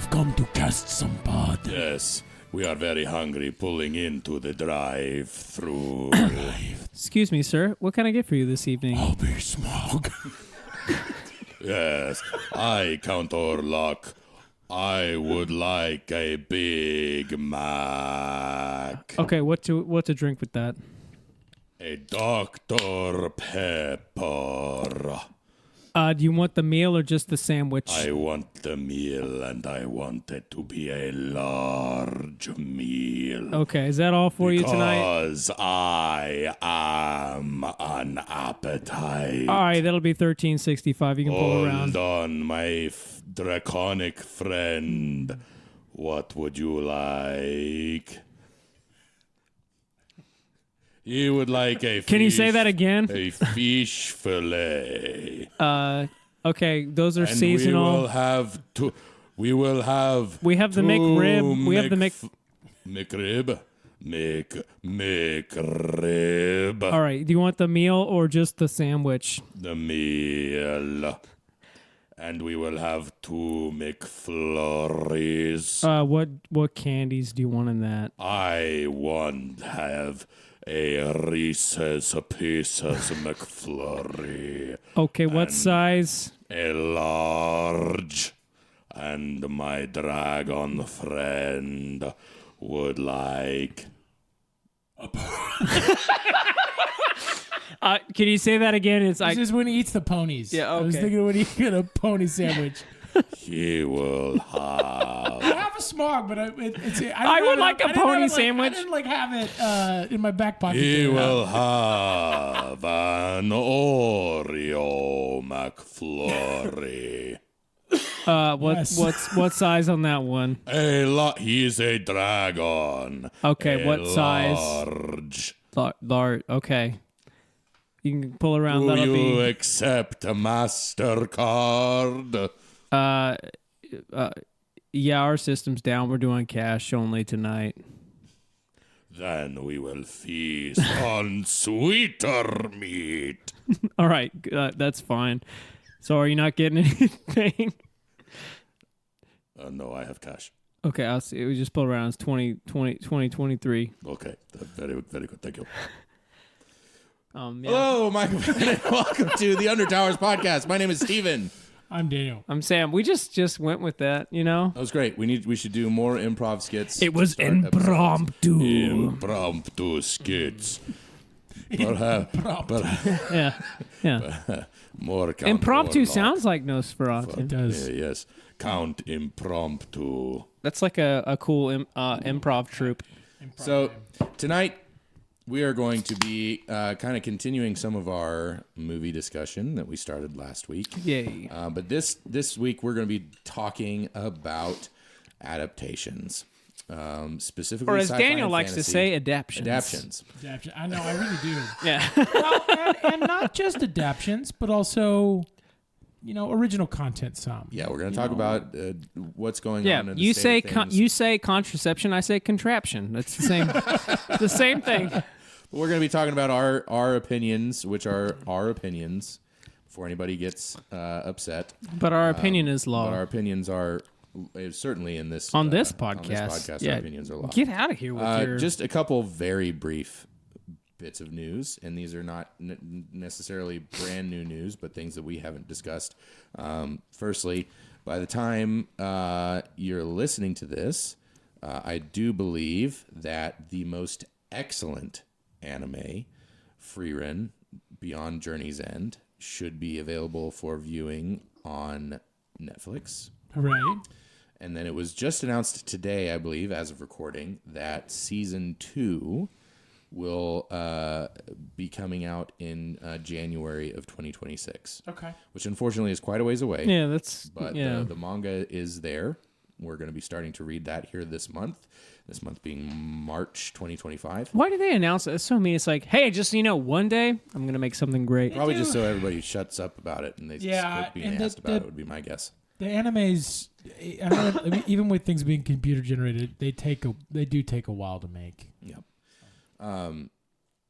I've come to cast some pod. Yes, we are very hungry pulling into the drive-through. Excuse me, sir. What can I get for you this evening? I'll be smog. Yes, Count Orlok. I would like a Big Mac. Okay, what to drink with that? A Dr. Pepper. Do you want the meal or just the sandwich? I want the meal, and I want it to be a large meal. Okay, is that all for you tonight? Because I am an appetite. All right, that'll be $13.65. You can pull around. Hold on, my draconic friend. What would you like? You would like a fish. Can you say that again? A fish fillet. Okay, those are And seasonal. we will have two. We will have. We have the two McRib. We have the McRib. McRib. All right, do you want the meal or just the sandwich? The meal. And we will have two McFlurries. What candies do you want in that? I want have a Reese's Pieces McFlurry. Okay, what size? A large. And my dragon friend would like. Can you say that again? It's This like is when he eats the ponies. Yeah, I was okay. thinking when he get a pony sandwich. He will have. I have a smog, but I would like a pony sandwich. I didn't have it in my back pocket. He there. will have an Oreo McFlurry. what size on that one? He's a dragon. Okay, what size? Large. Large. Okay. You can pull around. Do That'll you be. accept a MasterCard? Yeah, our system's down. We're doing cash only tonight. Then we will feast on sweeter meat. All right, that's fine. So, are you not getting anything? No, I have cash. Okay, I'll see. We just pull around. It's 23. Okay, very, very good. Thank you. Yeah. Hello, Michael. Welcome to the Under Towers podcast. My name is Steven. I'm Daniel. I'm Sam. We just went with that, you know? That was great. We should do more improv skits. It was to start episodes. impromptu. Impromptu skits. Perhaps Yeah. more Count Impromptu Orlok. sounds like Nosferatu. It does. Yes. Count Impromptu. That's like a cool improv troupe. So tonight we are going to be kind of continuing some of our movie discussion that we started last week. Yay. But this week we're going to be talking about adaptations, specifically Or as sci-fi Daniel and likes to fantasy. say, adaptions. Adaptions. Adaption. I know, I really do. Yeah. Well, and not just adaptions, but also, original content. Some. Yeah, we're going to talk about what's going Yeah. on in the You state say of things. you say contraception, I say contraption. That's the same the same thing. We're going to be talking about our opinions, which are our opinions, before anybody gets upset. But our opinion is law. But our opinions are certainly in this on this podcast. On this podcast, yeah. our opinions are law. Get out of here with your Just a couple very brief bits of news, and these are not necessarily brand new news, but things that we haven't discussed. Firstly, by the time you're listening to this, I do believe that the most excellent anime, Frieren, Beyond Journey's End, should be available for viewing on Netflix. Hooray. And then it was just announced today, I believe, as of recording, that season 2 will be coming out in January of 2026. Okay. Which unfortunately is quite a ways away. Yeah, that's But yeah. the manga is there. We're going to be starting to read that here this month. This month being March 2025. Why do they announce it? It's so mean. It's like, hey, just one day I'm gonna make something great. Probably just so everybody shuts up about it and they Yeah, quit being and asked about it would be my guess. The animes, I mean, even with things being computer generated, they do take a while to make. Yep. And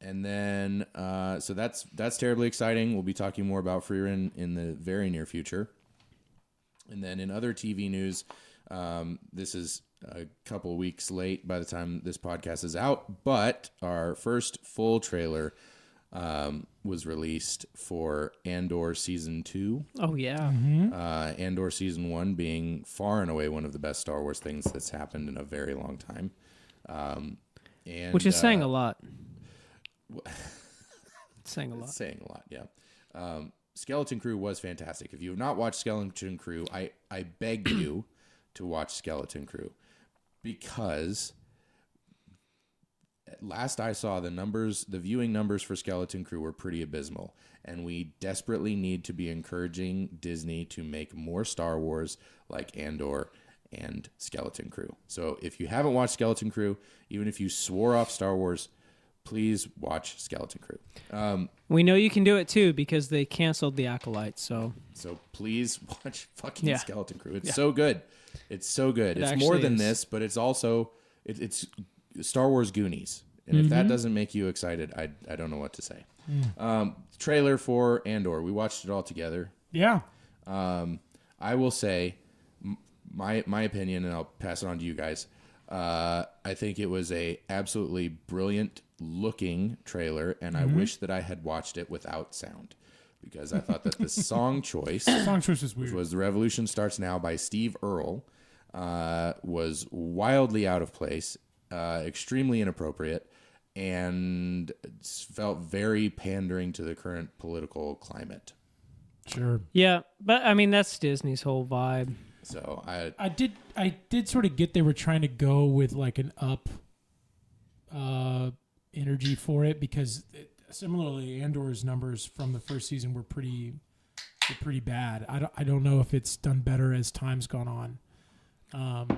then, so that's terribly exciting. We'll be talking more about Frieren in the very near future. And then in other TV news, This is a couple weeks late by the time this podcast is out, but our first full trailer was released for Andor Season 2. Oh, yeah. Andor Season 1 being far and away one of the best Star Wars things that's happened in a very long time. And, Which is saying a lot. Saying a lot. Saying a lot, yeah. Skeleton Crew was fantastic. If you have not watched Skeleton Crew, I beg you to watch Skeleton Crew, because last I saw, the viewing numbers for Skeleton Crew were pretty abysmal, and we desperately need to be encouraging Disney to make more Star Wars like Andor and Skeleton Crew. So if you haven't watched Skeleton Crew, even if you swore off Star Wars, please watch Skeleton Crew. We know you can do it too because they canceled The Acolyte. So please watch fucking Yeah. Skeleton Crew. It's so good. It's so good. It It's more actually than is. this, but it's also it's Star Wars Goonies. And if that doesn't make you excited, I don't know what to say. Trailer for Andor. We watched it all together. Yeah. I will say my opinion, and I'll pass it on to you guys. I think it was a absolutely brilliant looking trailer, and I wish that I had watched it without sound, because I thought that the song choice, Song choice is which weird. was "The Revolution Starts Now" by Steve Earle, was wildly out of place, extremely inappropriate, and felt very pandering to the current political climate. Sure. yeah, but I mean that's Disney's whole vibe. So I did sort of get they were trying to go with like an up energy for it, because similarly Andor's numbers from the first season were pretty bad. I don't know if it's done better as time's gone on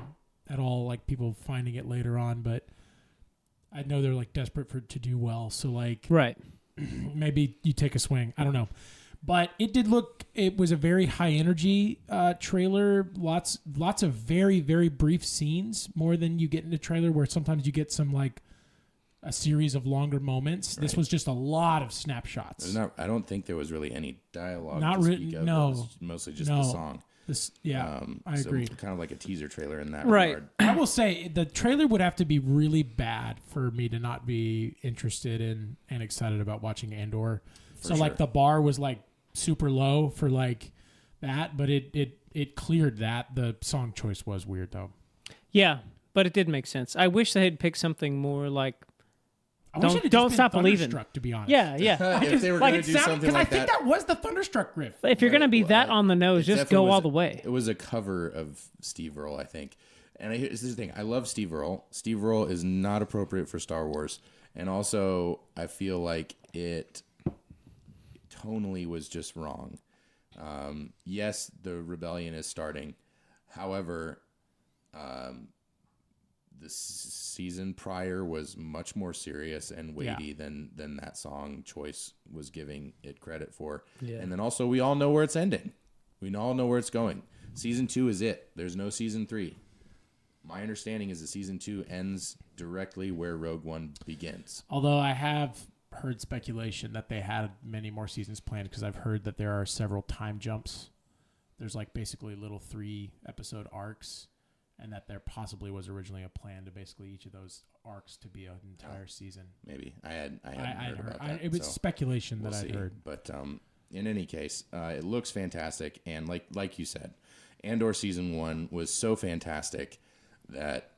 at all, like people finding it later on, but I know they're like desperate to do well, so like Right. maybe you take a swing. I don't know. But it was a very high energy trailer. Lots of very, very brief scenes, more than you get in a trailer where sometimes you get some like a series of longer moments. This was just a lot of snapshots. I don't think there was really any dialogue. Not to written- speak of. no. It was mostly just No. the song. I agree. Kind of like a teaser trailer in that Right. regard. I will say the trailer would have to be really bad for me to not be interested in and excited about watching Andor. So like sure. the bar was like super low for like that, but it cleared that. The song choice was weird though. Yeah, but it did make sense. I wish they had picked something more like I Don't- wish it had don't just stop been believing. Thunderstruck, to be honest. yeah, yeah. If they were like going to it do sound- something Because like I think that, that was the Thunderstruck riff. If you're gonna be that on the nose, it just definitely go was all the way. It was a cover of Steve Earle, I think. And this is the thing. I love Steve Earle. Steve Earle is not appropriate for Star Wars. And also, I feel like it tonally was just wrong. Yes, the rebellion is starting. However, the season prior was much more serious and weighty than that song choice was giving it credit for. Yeah. And then also, we all know where it's ending. We all know where it's going. Season 2 is it. There's no season 3. My understanding is that season 2 ends directly where Rogue One begins. Although I have heard speculation that they had many more seasons planned, because I've heard that there are several time jumps. There's like basically little 3-episode arcs, and that there possibly was originally a plan to basically each of those arcs to be an entire season. Maybe I hadn't I'd heard about that. it was so speculation we'll that I'd see. heard. But in any case, it looks fantastic, and like you said, Andor season 1 was so fantastic that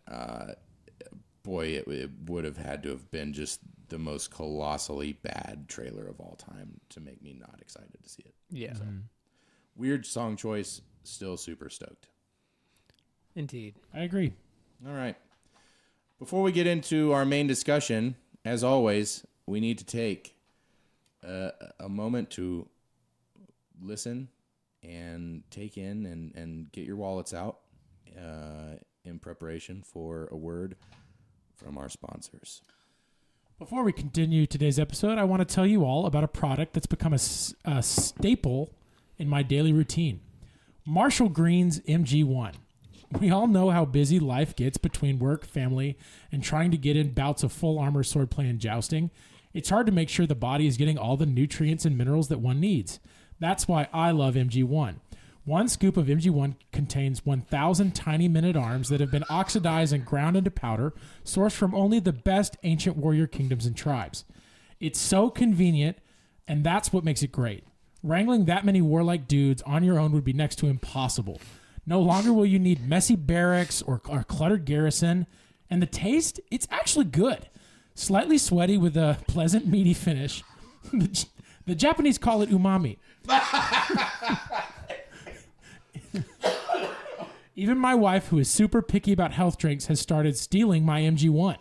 boy, it would have had to have been just the most colossally bad trailer of all time to make me not excited to see it. Yeah, Weird song choice, still super stoked. indeed. I agree. All right. Before we get into our main discussion, as always, we need to take a moment to listen and take in and get your wallets out in preparation for a word from our sponsors. Before we continue today's episode, I want to tell you all about a product that's become a staple in my daily routine. Marshall Green's MG1. We all know how busy life gets between work, family, and trying to get in bouts of full armor swordplay and jousting. It's hard to make sure the body is getting all the nutrients and minerals that one needs. That's why I love MG1. One scoop of MG1 contains 1,000 tiny men-at-arms that have been oxidized and ground into powder, sourced from only the best ancient warrior kingdoms and tribes. It's so convenient, and that's what makes it great. Wrangling that many warlike dudes on your own would be next to impossible. No longer will you need messy barracks or cluttered garrison. And the taste, it's actually good. Slightly sweaty with a pleasant meaty finish. The Japanese call it umami. Even my wife, who is super picky about health drinks, has started stealing my MG1.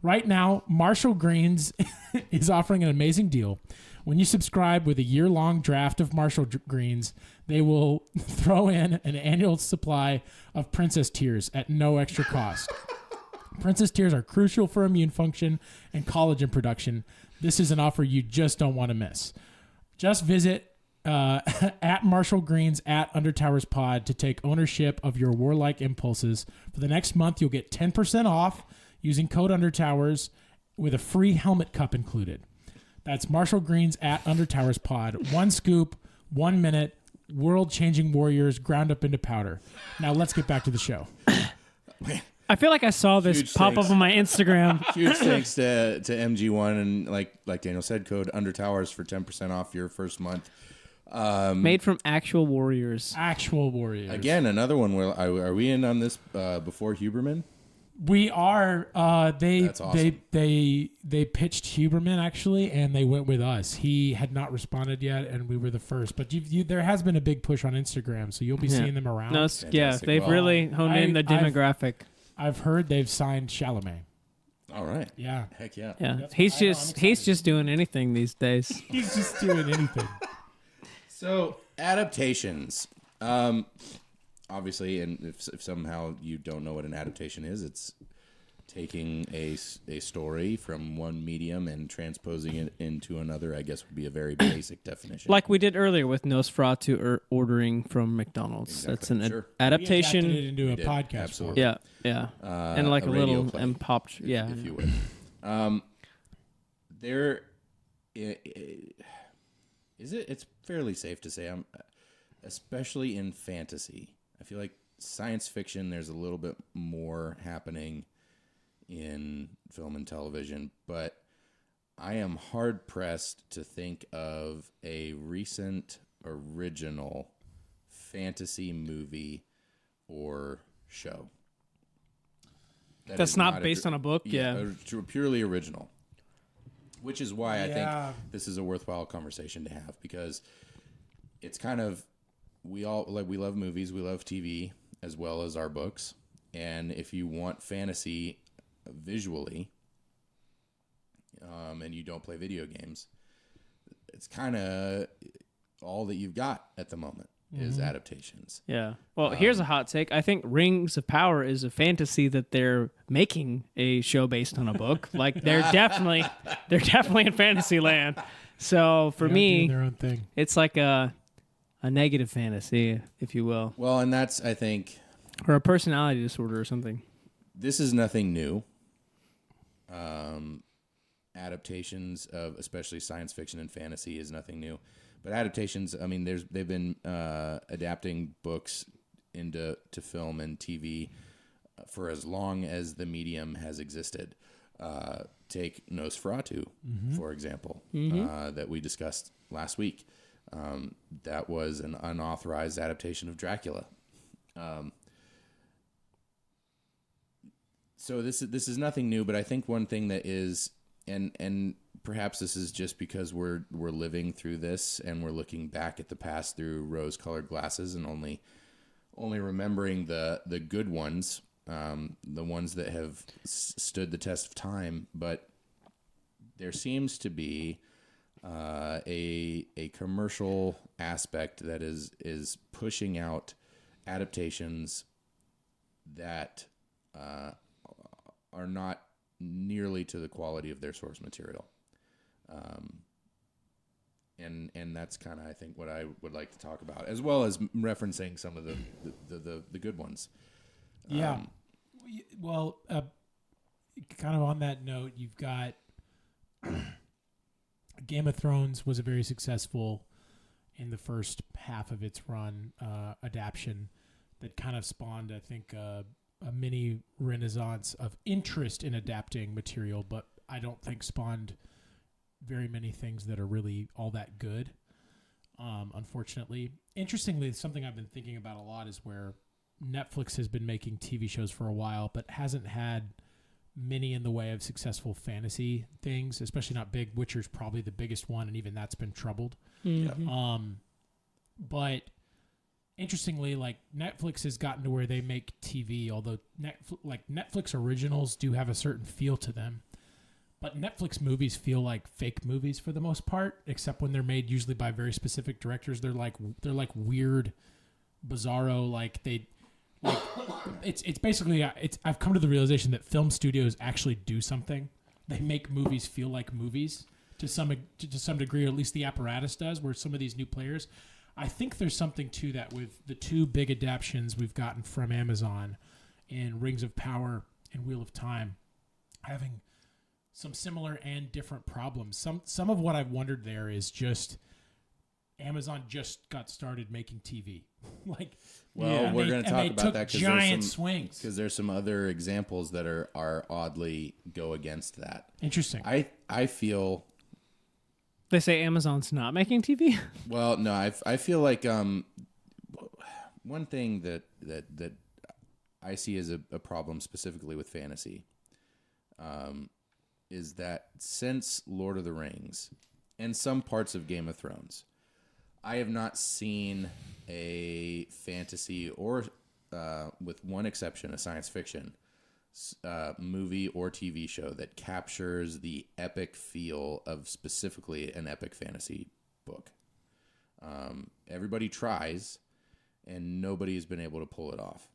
Right now, Marshall Greens is offering an amazing deal. When you subscribe with a year-long draft of Marshall Greens, they will throw in an annual supply of Princess Tears at no extra cost. Princess Tears are crucial for immune function and collagen production. This is an offer you just don't want to miss. Just visit at Marshall Greens at Undertowers Pod to take ownership of your warlike impulses. For the next month, you'll get 10% off using code Undertowers with a free helmet cup included. That's Marshall Greens at Undertowers Pod. 1 scoop, 1 minute, world-changing warriors ground up into powder. Now let's get back to the show. I feel like I saw this Huge pop thanks. up on my Instagram. Huge thanks to MG1 and like Daniel said, code Undertowers for 10% off your first month. Made from actual warriors. Actual warriors. Again, another one. Where are we in on this before Huberman? We are. That's awesome. They pitched Huberman actually, and they went with us. He had not responded yet, and we were the first. But there has been a big push on Instagram, so you'll be seeing them around. No, yeah, Fantastic. they've Well, really honed in the demographic. I've heard they've signed Chalamet. All right. Yeah, Heck yeah. Yeah, That's he's why I know, just I'm he's excited. just doing anything these days. he's just doing anything. So adaptations. Obviously, and if somehow you don't know what an adaptation is, it's taking a story from one medium and transposing it into another, I guess would be a very basic definition. Like we did earlier with Nosferatu ordering from McDonald's. Exactly, That's an sure. adaptation. We adapted it into a did, podcast. absolutely. Yeah, yeah, and like a radio little play, and popped. if, Yeah, if you would. There is it. It's fairly safe to say, especially in fantasy. I feel like science fiction. There's a little bit more happening in film and television, but I am hard pressed to think of a recent original fantasy movie or show. that's not based on a book. Yeah, Purely original. Which is why I Yeah. think this is a worthwhile conversation to have, because it's kind of, we love movies, we love TV as well as our books, and if you want fantasy visually, and you don't play video games, it's kind of all that you've got at the moment is adaptations. yeah. Well, here's a hot take. I think Rings of Power is a fantasy that they're making a show based on a book. Like they're definitely in fantasy land. So for They're me, doing their own thing. it's like a negative fantasy, if you will, Well, and that's, I think, or a personality disorder or something. this is nothing new. Adaptations of especially science fiction and fantasy is nothing new, but adaptations, I mean, they've been adapting books into film and TV for as long as the medium has existed. Take Nosferatu, for example, that we discussed last week. That was an unauthorized adaptation of Dracula. So this is nothing new, but I think one thing that is, and perhaps this is just because we're living through this and we're looking back at the past through rose-colored glasses and only remembering the good ones, the ones that have stood the test of time. But there seems to be a commercial aspect that is pushing out adaptations that are not nearly to the quality of their source material. And that's kind of, I think, what I would like to talk about, as well as referencing some of the good ones. Yeah. Well, kind of on that note, you've got Game of Thrones was a very successful in the first half of its run, adaptation that kind of spawned, I think, a mini renaissance of interest in adapting material, but I don't think spawned very many things that are really all that good, unfortunately. Interestingly, something I've been thinking about a lot is where Netflix has been making TV shows for a while, but hasn't had many in the way of successful fantasy things, especially not big. Witcher's probably the biggest one, and even that's been troubled. But interestingly, like Netflix has gotten to where they make TV, although Netflix originals do have a certain feel to them. But Netflix movies feel like fake movies for the most part, except when they're made usually by very specific directors. They're like weird, bizarro. It's basically I've come to the realization that film studios actually do something. They make movies feel like movies to some degree, or at least the apparatus does. Where some of these new players, I think there's something to that with the two big adaptions we've gotten from Amazon in Rings of Power and Wheel of Time, having some similar and different problems. Some of what I've wondered there is just Amazon just got started making TV. We're going to talk about that because giant swings. Because there's some other examples that are oddly go against that. Interesting. I feel. They say Amazon's not making TV. Well, no, I feel like one thing that I see as a problem specifically with fantasy, is that since Lord of the Rings and some parts of Game of Thrones, I have not seen a fantasy or, with one exception, a science fiction movie or TV show that captures the epic feel of specifically an epic fantasy book. Everybody tries, and nobody has been able to pull it off,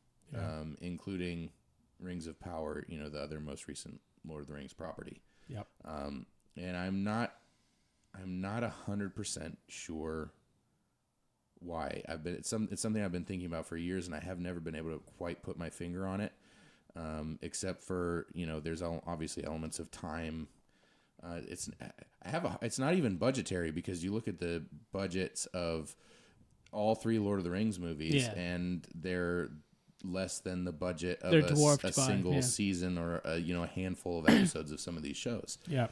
including Rings of Power, the other most recent Lord of the Rings property. Yep. And I'm not 100% sure why. It's something I've been thinking about for years, and I have never been able to quite put my finger on it. Except for, there's obviously elements of time. It's not even budgetary, because you look at the budgets of all three Lord of the Rings movies, and they're less than the budget of a single season or a handful of episodes of some of these shows. Yeah.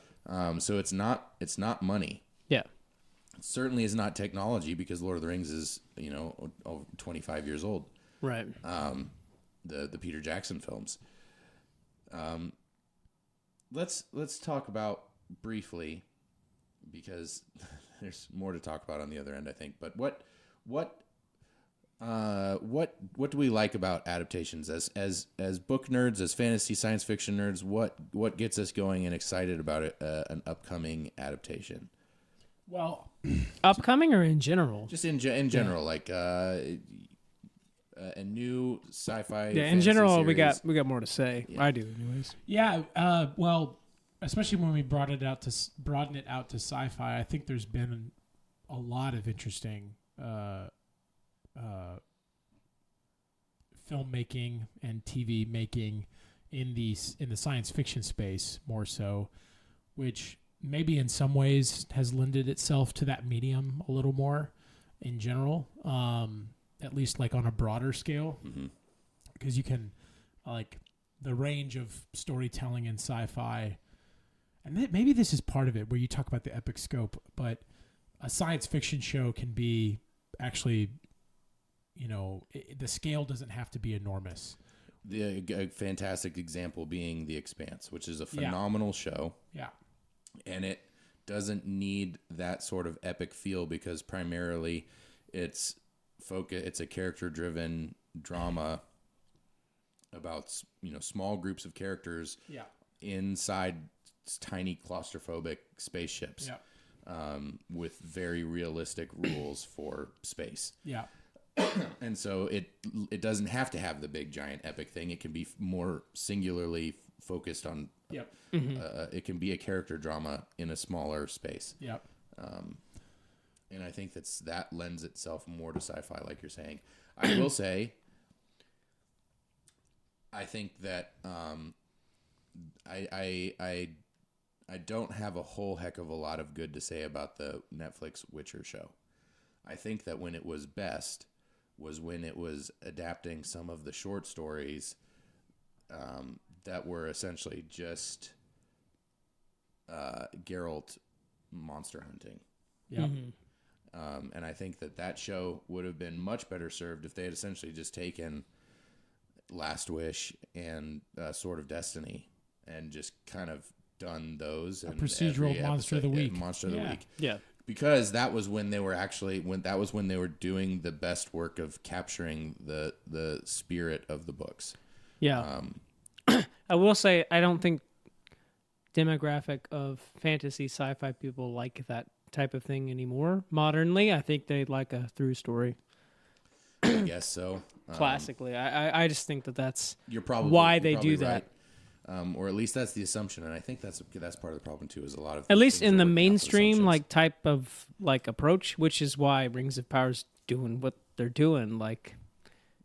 So it's not money. Yeah. It certainly is not technology, because Lord of the Rings is, over 25 years old. Right. The Peter Jackson films. Let's talk about briefly, because there's more to talk about on the other end, I think. But what do we like about adaptations as book nerds, as fantasy science fiction nerds? What gets us going and excited about an upcoming adaptation? Well, upcoming or in general? Just in general, like a new sci-fi. Yeah, in general, series. we got more to say. Yeah. I do, anyways. yeah. Well, especially when we broaden it out to sci-fi, I think there's been a lot of interesting filmmaking and TV making in the science fiction space, more so, which maybe in some ways has lended itself to that medium a little more in general, at least like on a broader scale, because you can, like, the range of storytelling in sci-fi, and maybe this is part of it where you talk about the epic scope, but a science fiction show can be actually, the scale doesn't have to be enormous. A fantastic example being The Expanse, which is a phenomenal show. Yeah. And it doesn't need that sort of epic feel, because primarily it's a character-driven drama about, small groups of characters inside tiny claustrophobic spaceships, with very realistic rules for space. Yeah. And so it doesn't have to have the big giant epic thing. It can be more singularly focused on. Yep. It can be a character drama in a smaller space. Yep. And I think that lends itself more to sci-fi, like you're saying. I will say, I think that I don't have a whole heck of a lot of good to say about the Netflix Witcher show. I think that when it was best was when it was adapting some of the short stories that were essentially just Geralt monster hunting. Yeah. And I think that show would have been much better served if they had essentially just taken Last Wish and Sword of Destiny and just kind of done those. A procedural Monster of the Week. Monster of the Week. Yeah. Because that was when they were actually when they were doing the best work of capturing the spirit of the books. Yeah. I will say I don't think demographic of fantasy sci-fi people like that type of thing anymore. Modernly, I think they like a through story. I guess so. Classically, I just think that's You're probably why you're they probably do that. right. Or at least that's the assumption, and I think that's part of the problem too. Is a lot of At least things in are the working off mainstream assumptions. like type of like approach, which is why Rings of Power's doing what they're doing, like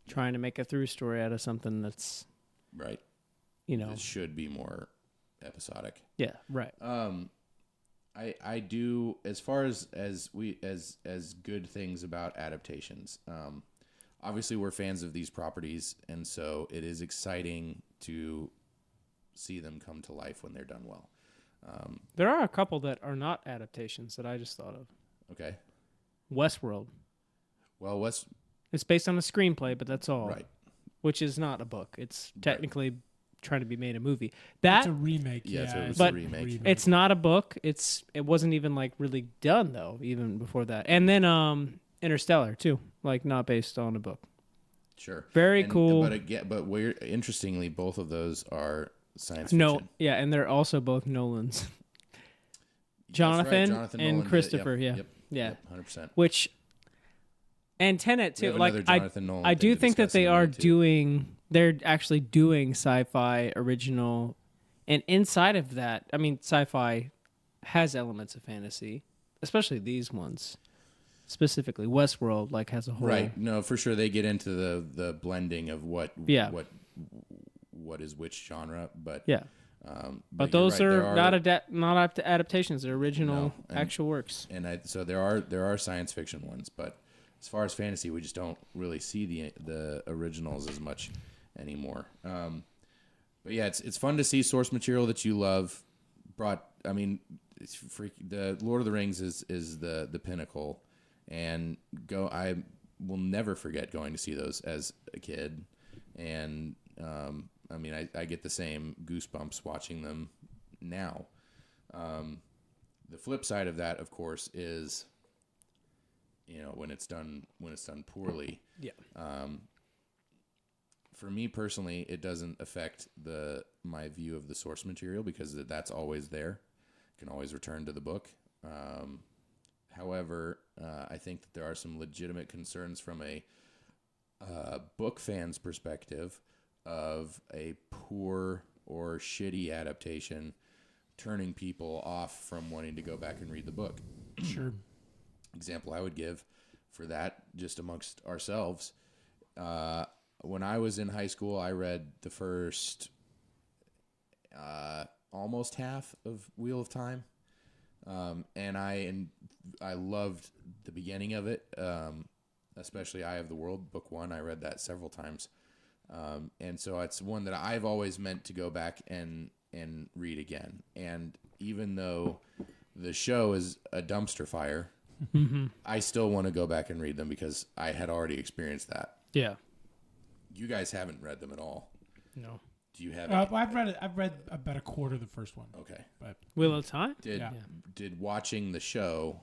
trying to make a through story out of something that's right. you know. It should be more episodic. Yeah, right. I do as far as good things about adaptations. Obviously, we're fans of these properties, and so it is exciting to see them come to life when they're done well. There are a couple that are not adaptations that I just thought of. Okay. Westworld. Well, what's It's based on a screenplay, but that's all. right? Which is not a book. It's technically trying to be made a movie. It's That a remake. Yeah, Yeah, it's a remake. it's not a book. It wasn't even like really done though, even before that. And then Interstellar too, like not based on a book. Sure. Very cool. But again, interestingly, both of those are science No, fiction. yeah, and they're also both Nolans. That's right, Jonathan Jonathan and Nolan did it. Christopher, yeah. Yep, Yeah. 100%. Which and Tenet We too. have Like another Jonathan Nolan I thing do to think that discuss in they a are minute, too. doing. They're actually doing sci-fi original, and inside of that, I mean, sci-fi has elements of fantasy, especially these ones. Specifically, Westworld like has a whole Right. No, for sure they get into the blending of what is which genre, but Yeah, but you're those right, there are not adaptations. They're original No, and- actual works. and so there are science fiction ones, but as far as fantasy, we just don't really see the originals as much anymore. But yeah, it's fun to see source material that you love brought. I mean, the Lord of the Rings is the pinnacle, and I will never forget going to see those as a kid, and I mean, I get the same goosebumps watching them now. The flip side of that, of course, is when it's done poorly. Yeah, For me personally, it doesn't affect my view of the source material because that's always there. You can always return to the book. However, I think that there are some legitimate concerns from a book fan's perspective of a poor or shitty adaptation turning people off from wanting to go back and read the book. Sure. Example I would give for that, just amongst ourselves, when I was in high school, I read the first almost half of Wheel of Time, and I loved the beginning of it, especially Eye of the World, book 1. I read that several times, and so it's one that I've always meant to go back and read again. And even though the show is a dumpster fire, I still want to go back and read them because I had already experienced that. yeah. You guys haven't read them at all. No. Do you have? I've read it. I've read about a quarter of the first one. Okay. But Wheel of Time. Did watching the show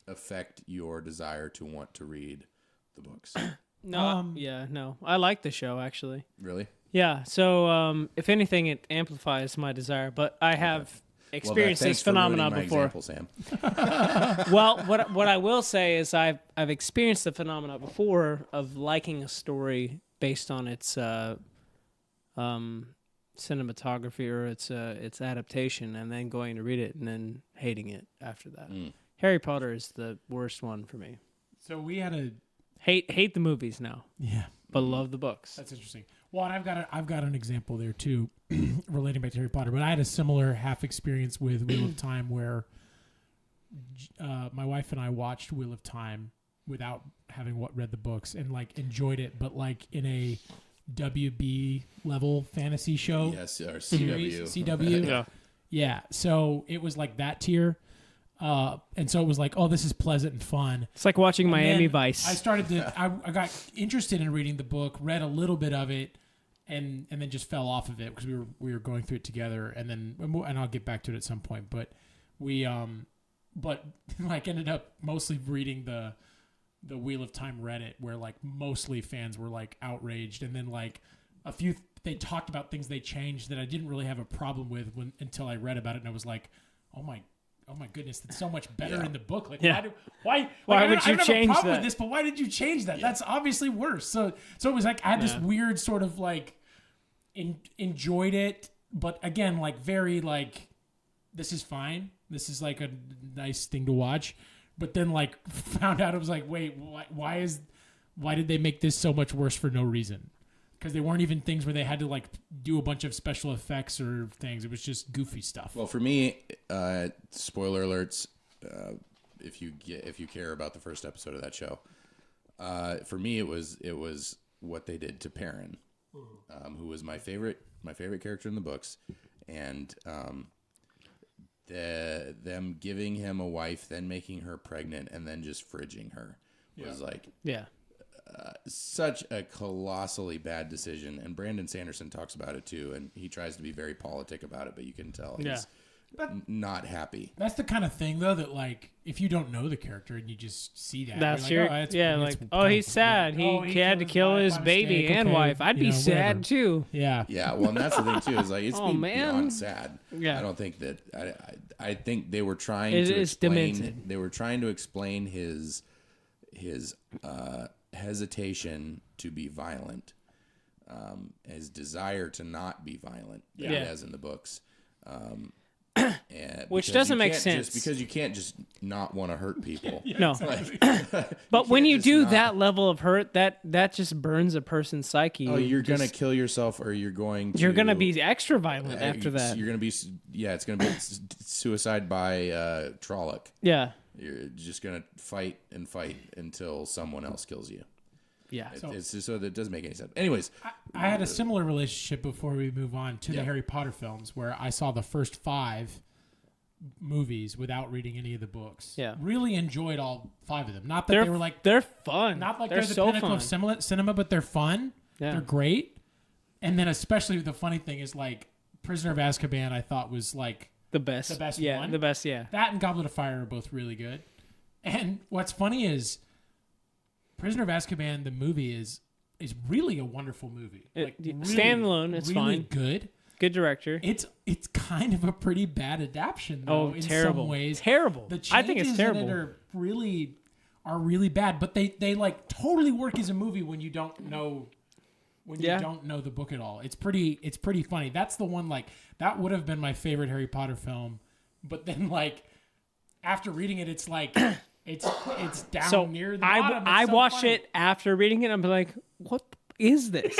affect your desire to want to read the books? No. No. I like the show actually. Really? Yeah. So, if anything, it amplifies my desire. But I have experienced thanks this for ruining phenomenon my before. example, Sam. Well, what I will say is I've experienced the phenomenon before of liking a story based on its cinematography or its adaptation, and then going to read it and then hating it after that. Harry Potter is the worst one for me. so we had a Hate the movies now, but love the books. That's interesting. Well, and I've got an example there too, relating back to Harry Potter. But I had a similar half experience with Wheel of Time, where my wife and I watched Wheel of Time without having read the books and like enjoyed it, but like in a WB level fantasy show. Yes, or series, CW. CW. Yeah. Yeah. So it was like that tier. And so it was like, oh, this is pleasant and fun. It's like watching And Miami then Vice. I started to, I got interested in reading the book, read a little bit of it, and then just fell off of it because we were going through it together, and I'll get back to it at some point. But but like ended up mostly reading the Wheel of Time Reddit, where like mostly fans were like outraged, and then like a few they talked about things they changed that I didn't really have a problem with until I read about it, and I was like, oh my goodness, that's so much better Yeah. in the book. Like, Yeah. why Why I would don't- you I don't have change a problem that? with this, but why did you change that? That's obviously worse. So it was like I had this Yeah. weird sort of like enjoyed it, but again, like very like this is fine. This is like a nice thing to watch. But then like found out it was like, wait, why did they make this so much worse for no reason? Because they weren't even things where they had to like do a bunch of special effects or things. It was just goofy stuff. Well, for me, spoiler alerts. If you care about the first episode of that show, for me it was what they did to Perrin, who was my favorite character in the books, and them giving him a wife, then making her pregnant, and then just fridging her was like yeah. such a colossally bad decision. And Brandon Sanderson talks about it too, and he tries to be very politic about it, but you can tell he's not happy. That's the kind of thing though that like if you don't know the character and you just see that, That's you're your like, oh, yeah. that's Like, kind of- he's sad. He oh, had to killed kill wife his by baby mistake, and okay, wife. I'd you be know, sad whatever. too. Yeah. Yeah, well, and that's the thing too is like it's Oh, man. beyond sad. Yeah. I don't think that I think they were trying It to is explain. demented. They were trying to explain his hesitation to be violent, his desire to not be violent that he Yeah. has in the books. Which because doesn't you make can't sense. because you can't just not want to hurt people. No, but when can't you just do not- that level of hurt, that just burns a person's psyche. Oh, you're gonna Just- kill yourself, or you're going to be extra violent after that. You're gonna be it's gonna be suicide by Trolloc. Yeah, You're just gonna fight and fight until someone else kills you. yeah. It's just, so that doesn't make any sense. Anyways, I had a similar relationship before we move on to Yeah. the Harry Potter films, where I saw the first 5 movies without reading any of the books. Yeah. Really enjoyed all 5 of them. Not that they were like they're fun. not like they're they're the so pinnacle fun. of cinema, but they're fun. Yeah. They're great. And then especially the funny thing is like Prisoner of Azkaban, I thought was like The best. The best Yeah, one? the best. Yeah. that and Goblet of Fire are both really good. And what's funny is Prisoner of Azkaban, the movie is really a wonderful movie. Standalone, it's really fine. good. Good director. It's kind of a pretty bad adaptation though. Oh, in terrible. some ways. Terrible. The I think it's changes terrible. in it are really bad, but they like totally work as a movie when you don't know Yeah. you don't know the book at all. It's pretty funny. That's the one like that would have been my favorite Harry Potter film, but then like after reading it, it's like it's down So near the I bottom. It's I so watched funny. it after reading it. I'm like, what is this?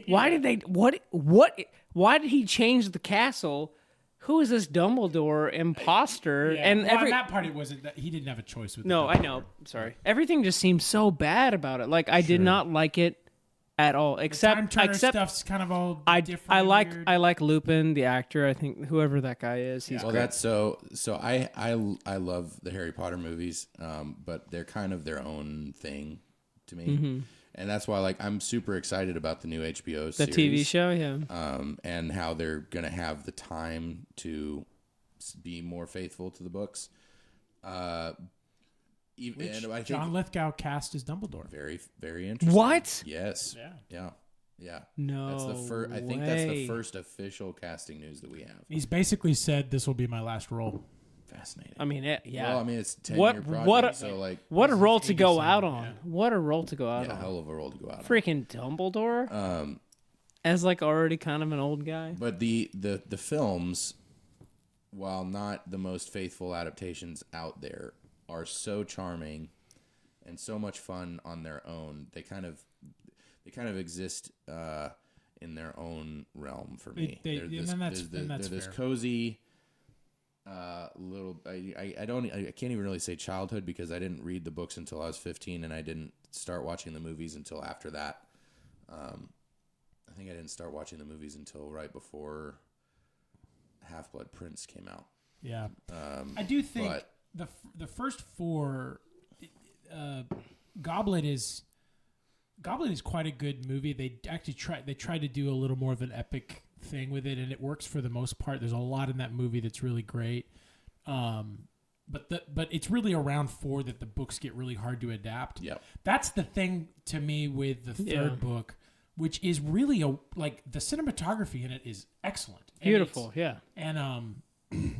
Why did they what? Why did he change the castle? Who is this Dumbledore imposter? Yeah. And well, every that part it wasn't that he didn't have a choice with no, the I know. Sorry, everything just seems so bad about it. Like I did not like it at all. Time Except Turner stuff's kind of all different. I and like weird. I like Lupin, the actor. I think whoever that guy is, he's well, great. that's so I love the Harry Potter movies, but they're kind of their own thing to me. Mm-hmm. And that's why, like, I'm super excited about the new HBO the series. TV show. Yeah, And how they're going to have the time to be more faithful to the books. Even, and I think John Lithgow cast as Dumbledore. very, very interesting. What? Yes. Yeah. Yeah. No That's the first. I think that's the way. first official casting news that we have. He's basically said this will be my last role. Fascinating. I mean, yeah. Well, I mean, it's 10-year What- project, what a- so like, What a role to go 87, out on. yeah. What a role to go out yeah, on. hell of a role to go out on. Freaking Dumbledore. As like already kind of an old guy. But the films, while not the most faithful adaptations out there, are so charming and so much fun on their own. They kind of exist in their own realm for me. They- They're and this, then that's they're this fair. cozy, I can't even really say childhood because I didn't read the books until I was 15, and I didn't start watching the movies until after that. I think I didn't start watching the movies until right before Half-Blood Prince came out. Yeah. I do think the first four, Goblet is quite a good movie. They actually tried to do a little more of an epic thing with it, and it works for the most part. There's a lot in that movie that's really great. But it's really around 4 that the books get really hard to adapt. Yep. That's the thing to me with the third book, which is really the cinematography in it is excellent. Beautiful, And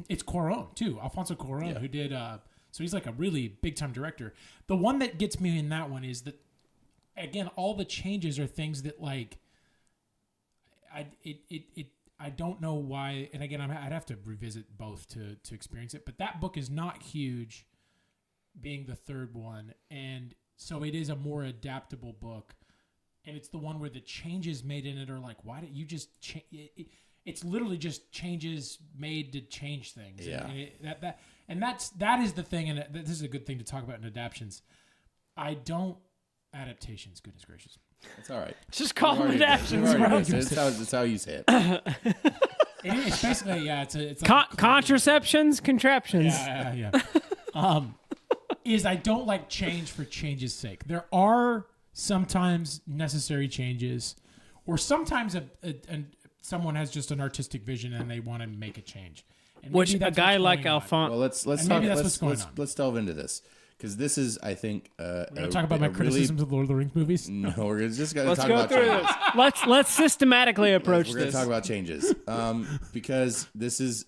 it's Cuarón too, Alfonso Cuarón, who did. So he's like a really big time director. The one that gets me in that one is that, again, all the changes are things that like. I don't know why, and again, I'd have to revisit both to experience it. But that book is not huge, being the third one, and so it is a more adaptable book. And it's the one where the changes made in it are like, why did you just change? It's literally just changes made to change things. Yeah. And that is the thing, and this is a good thing to talk about in adaptions. Adaptations, goodness gracious. It's all right. Just call them adaptions, bro. It's how you say it. It's basically, it's like contraceptions, contraptions. Yeah. Is I don't like change for change's sake. There are sometimes necessary changes, or sometimes someone has just an artistic vision and they want to make a change. And Which maybe a that's guy what's like going on. Alphonse. Well, let's And talk. maybe that's what's going on. Let's delve into this because this is, I think, We're gonna talk about my criticisms of Lord of the Rings movies. No, we're just gonna Let's talk go about through changes. this. Let's systematically approach We're gonna this. talk about changes because this is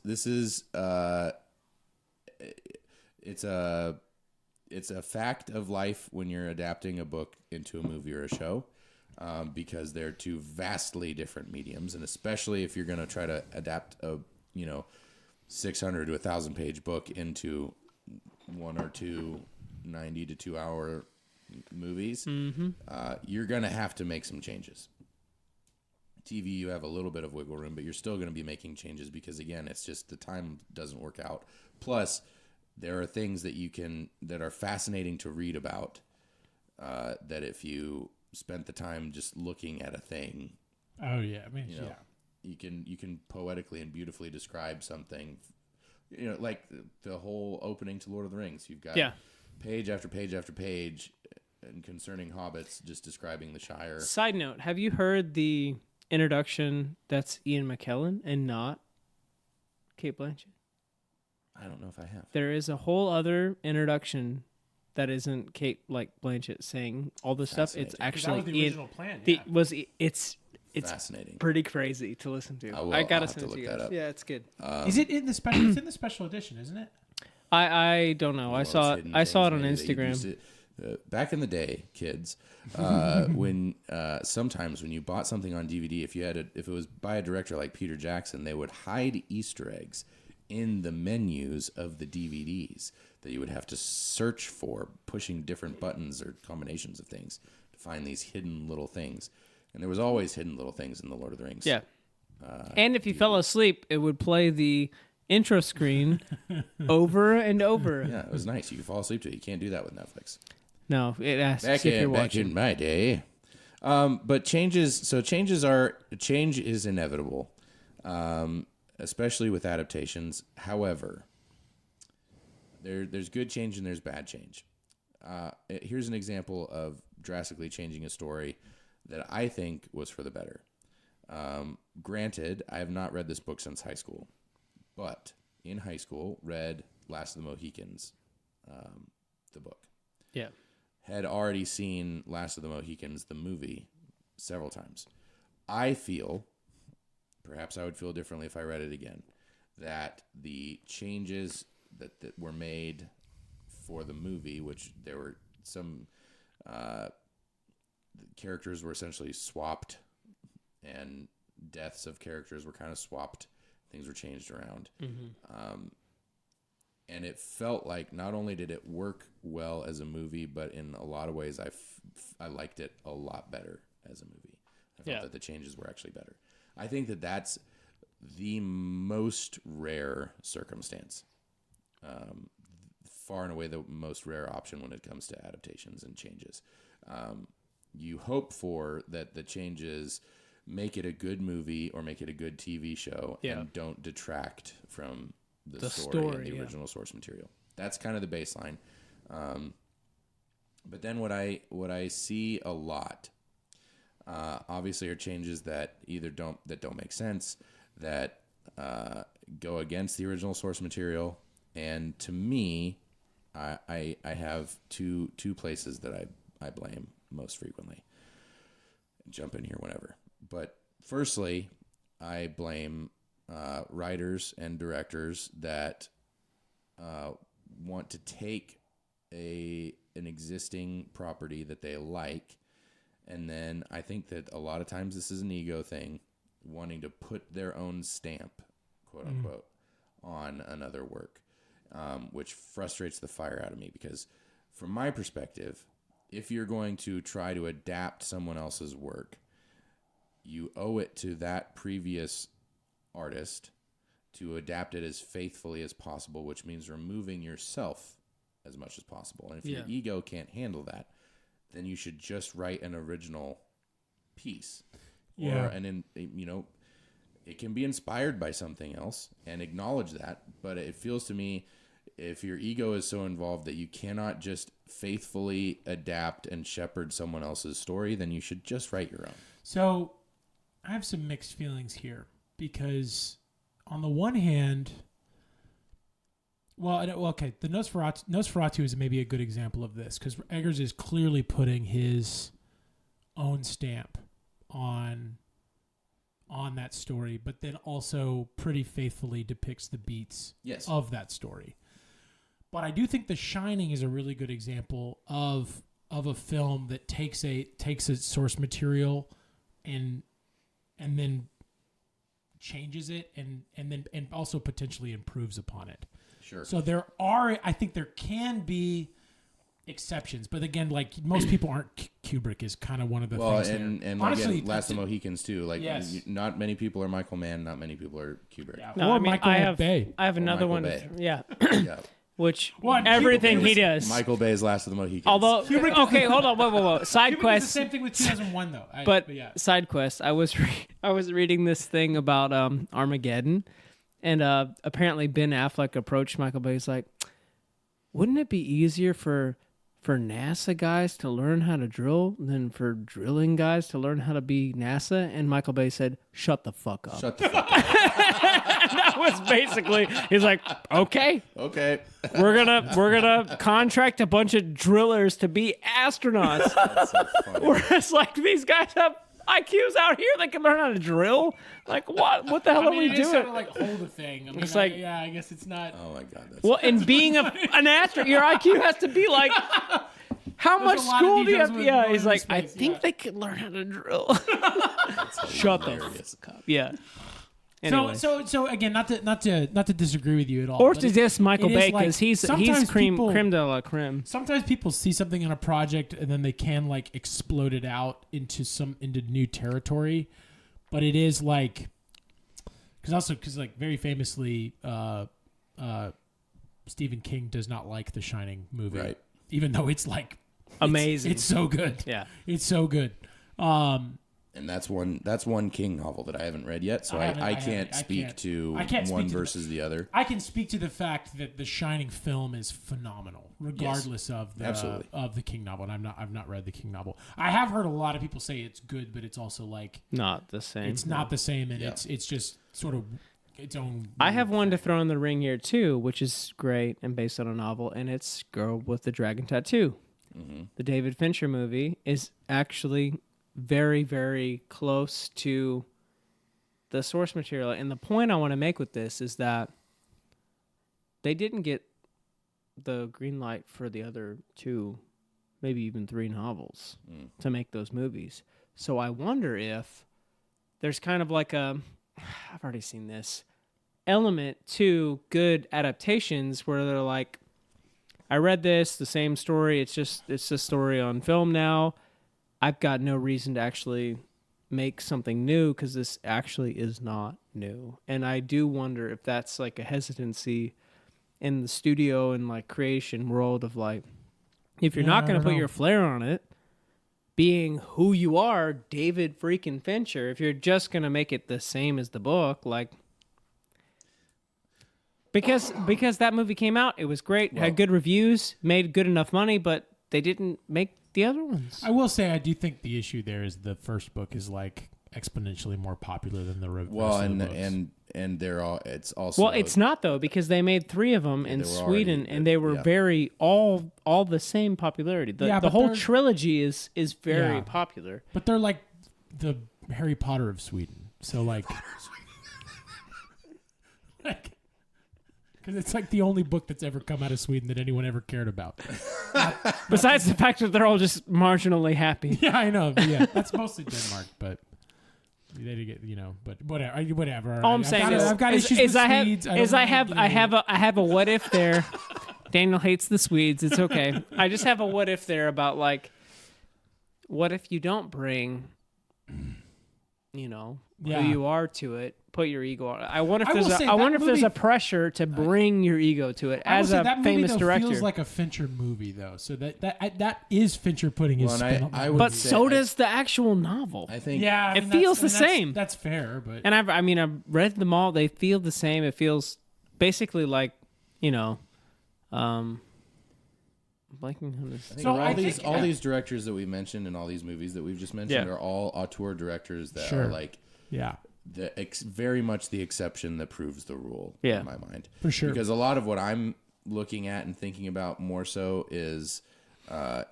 it's a fact of life when you're adapting a book into a movie or a show. Because they're two vastly different mediums, and especially if you're going to try to adapt a 600 to 1,000 page book into one or two 90 to 2 hour movies, you're going to have to make some changes. TV, you have a little bit of wiggle room, but you're still going to be making changes because, again, it's just the time doesn't work out. Plus, there are things that are fascinating to read about that if you spent the time just looking at a thing. Oh yeah, I mean, you can poetically and beautifully describe something. Like the whole opening to Lord of the Rings. You've got page after page after page, and concerning hobbits, just describing the Shire. Side note: have you heard the introduction? That's Ian McKellen and not Kate Blanchett. I don't know if I have. There is a whole other introduction that isn't Kate Blanchett saying all this stuff. It's actually that was the original plan. It's Fascinating. pretty crazy to listen to. I'll I gotta have to send it to look you that guys. up. Yeah, it's good. Is it in the special? It's in the special edition, isn't it? I don't know. I saw it on Instagram. Back in the day, kids, when sometimes when you bought something on DVD, if it was by a director like Peter Jackson, they would hide Easter eggs in the menus of the DVDs that you would have to search for, pushing different buttons or combinations of things to find these hidden little things. And there was always hidden little things in the Lord of the Rings. Yeah. And if you fell asleep, it would play the intro screen over and over. Yeah, it was nice. You could fall asleep to it. You can't do that with Netflix. No, it asks Back if you're watching. in my day. But change is inevitable, especially with adaptations. However, there's good change and there's bad change. Here's an example of drastically changing a story that I think was for the better. Granted, I have not read this book since high school, but in high school, read Last of the Mohicans, the book. Yeah. Had already seen Last of the Mohicans, the movie, several times. I feel, perhaps I would feel differently if I read it again, that the changes that were made for the movie, which there were some characters were essentially swapped, and deaths of characters were kind of swapped. Things were changed around. Mm-hmm. And it felt like not only did it work well as a movie, but in a lot of ways I liked it a lot better as a movie. I felt that the changes were actually better. I think that's the most rare circumstance. Far and away the most rare option when it comes to adaptations and changes. You hope for that the changes make it a good movie or make it a good TV show and don't detract from the story and the original source material. That's kind of the baseline. But then what I see a lot, obviously, are changes that either don't make sense, that go against the original source material, and to me, I have two places that I blame most frequently. Jump in here whenever, but firstly, I blame writers and directors that want to take an existing property that they like, and then I think that a lot of times this is an ego thing, wanting to put their own stamp, quote unquote, on another work, which frustrates the fire out of me, because from my perspective, if you're going to try to adapt someone else's work, you owe it to that previous artist to adapt it as faithfully as possible, which means removing yourself as much as possible. And if your ego can't handle that, then you should just write an original piece. Yeah. It can be inspired by something else and acknowledge that. But it feels to me, if your ego is so involved that you cannot just faithfully adapt and shepherd someone else's story, then you should just write your own. So I have some mixed feelings here, because on the one hand, the Nosferatu is maybe a good example of this, because Eggers is clearly putting his own stamp on that story, but then also pretty faithfully depicts the beats of that story. But I do think The Shining is a really good example of a film that takes its source material and then changes it and also potentially improves upon it. Sure. So I think there can be exceptions, but again, like most people aren't. Kubrick is kind of one of the things. And honestly, again, Last of the Mohicans too. Like, yes. Not many people are Michael Mann. Not many people are Kubrick. Yeah. No, Or I mean, Michael Bay. I have another Michael one. Bay. Yeah. Yeah. Which Well, everything Kubrick he does. Michael Bay's Last of the Mohicans. Although, okay, hold on, whoa. Side Kubrick is the quest. same thing with 2001 though. But yeah. side quest. I was reading this thing about Armageddon, and apparently Ben Affleck approached Michael Bay. He's like, wouldn't it be easier for NASA guys to learn how to drill than for drilling guys to learn how to be NASA? And Michael Bay said, shut the fuck up. Shut the fuck up. That was basically, he's like, okay, Okay. we're gonna contract a bunch of drillers to be astronauts. That's so funny. Whereas like these guys have IQs out here that can learn how to drill. Like what the hell are we it is sort doing? of like hold a thing. I mean, It's like- I guess it's not. Oh my God. That's Well, and being an astronaut, your IQ has to be like, how much a lot of school do you details have? with Yeah, going he's into like, I space, think yeah. they could learn how to drill. Shut the hilarious. fuck up. Yeah. Anyway. So again, not to disagree with you at all. Or but to diss Michael it is Bay, like, because he's sometimes creme people- de la creme. Sometimes people see something in a project and then they can like explode it out into new territory, but it is like because like very famously, Stephen King does not like the Shining movie, Right. even though it's like Amazing. It's so good. Yeah. It's so good. And that's one King novel that I haven't read yet, so I can't speak to one versus the other. I can speak to the fact that the Shining film is phenomenal, regardless of the absolutely. of the King novel. And I've not read the King novel. I have heard a lot of people say it's good, but it's also like Not the same. it's not the same, and Yeah. it's just sort of its own. I have one to throw in the ring here too, which is great and based on a novel, and it's Girl with the Dragon Tattoo. The David Fincher movie is actually very, very close to the source material. And the point I want to make with this is that they didn't get the green light for the other 2, maybe even 3 novels to make those movies. So I wonder if there's kind of like I've already seen this element to good adaptations where they're like, I read this, the same story. It's a story on film now. I've got no reason to actually make something new because this actually is not new. And I do wonder if that's like a hesitancy in the studio and like creation world of like, if you're Yeah, not I going to don't put know. your flair on it, being who you are, David freaking Fincher, if you're just going to make it the same as the book, like, because that movie came out, it was great, had good reviews, made good enough money, but they didn't make the other ones. I will say I do think the issue there is the first book is like exponentially more popular than the rest Well, of the and books. and they're all. It's also Well, it's not though, because they made 3 of them in they were Sweden, already- and they were yeah. very all the same popularity. The, Yeah, the but whole they're- trilogy is very Yeah. popular. But they're like the Harry Potter of Sweden. So like, like, because it's like the only book that's ever come out of Sweden that anyone ever cared about. Besides the fact that they're all just marginally happy. Yeah, I know. But yeah, that's mostly Denmark, but they did get but whatever. All I'm saying I've got issues with Swedes. I have a what if there. Daniel hates the Swedes. It's okay. I just have a what if there about like, what if you don't bring, Yeah. who you are to it? Put your ego on it. I wonder if I will there's say I that wonder if there's movie- a pressure to bring your ego to it I will as say a that movie, famous though, director. feels like a Fincher movie though. So that is Fincher putting his Well, spin and on I that would but say- so does the actual novel. I think. Yeah, It feels the same. That's fair, but And I've read them all. They feel the same. It feels basically like, blanking on this. I think So all I these think- all these directors that we mentioned and all these movies that we've just mentioned Yeah. are all auteur directors that Sure. are like yeah, very much the exception that proves the rule Yeah. in my mind. For sure. Because a lot of what I'm looking at and thinking about more so is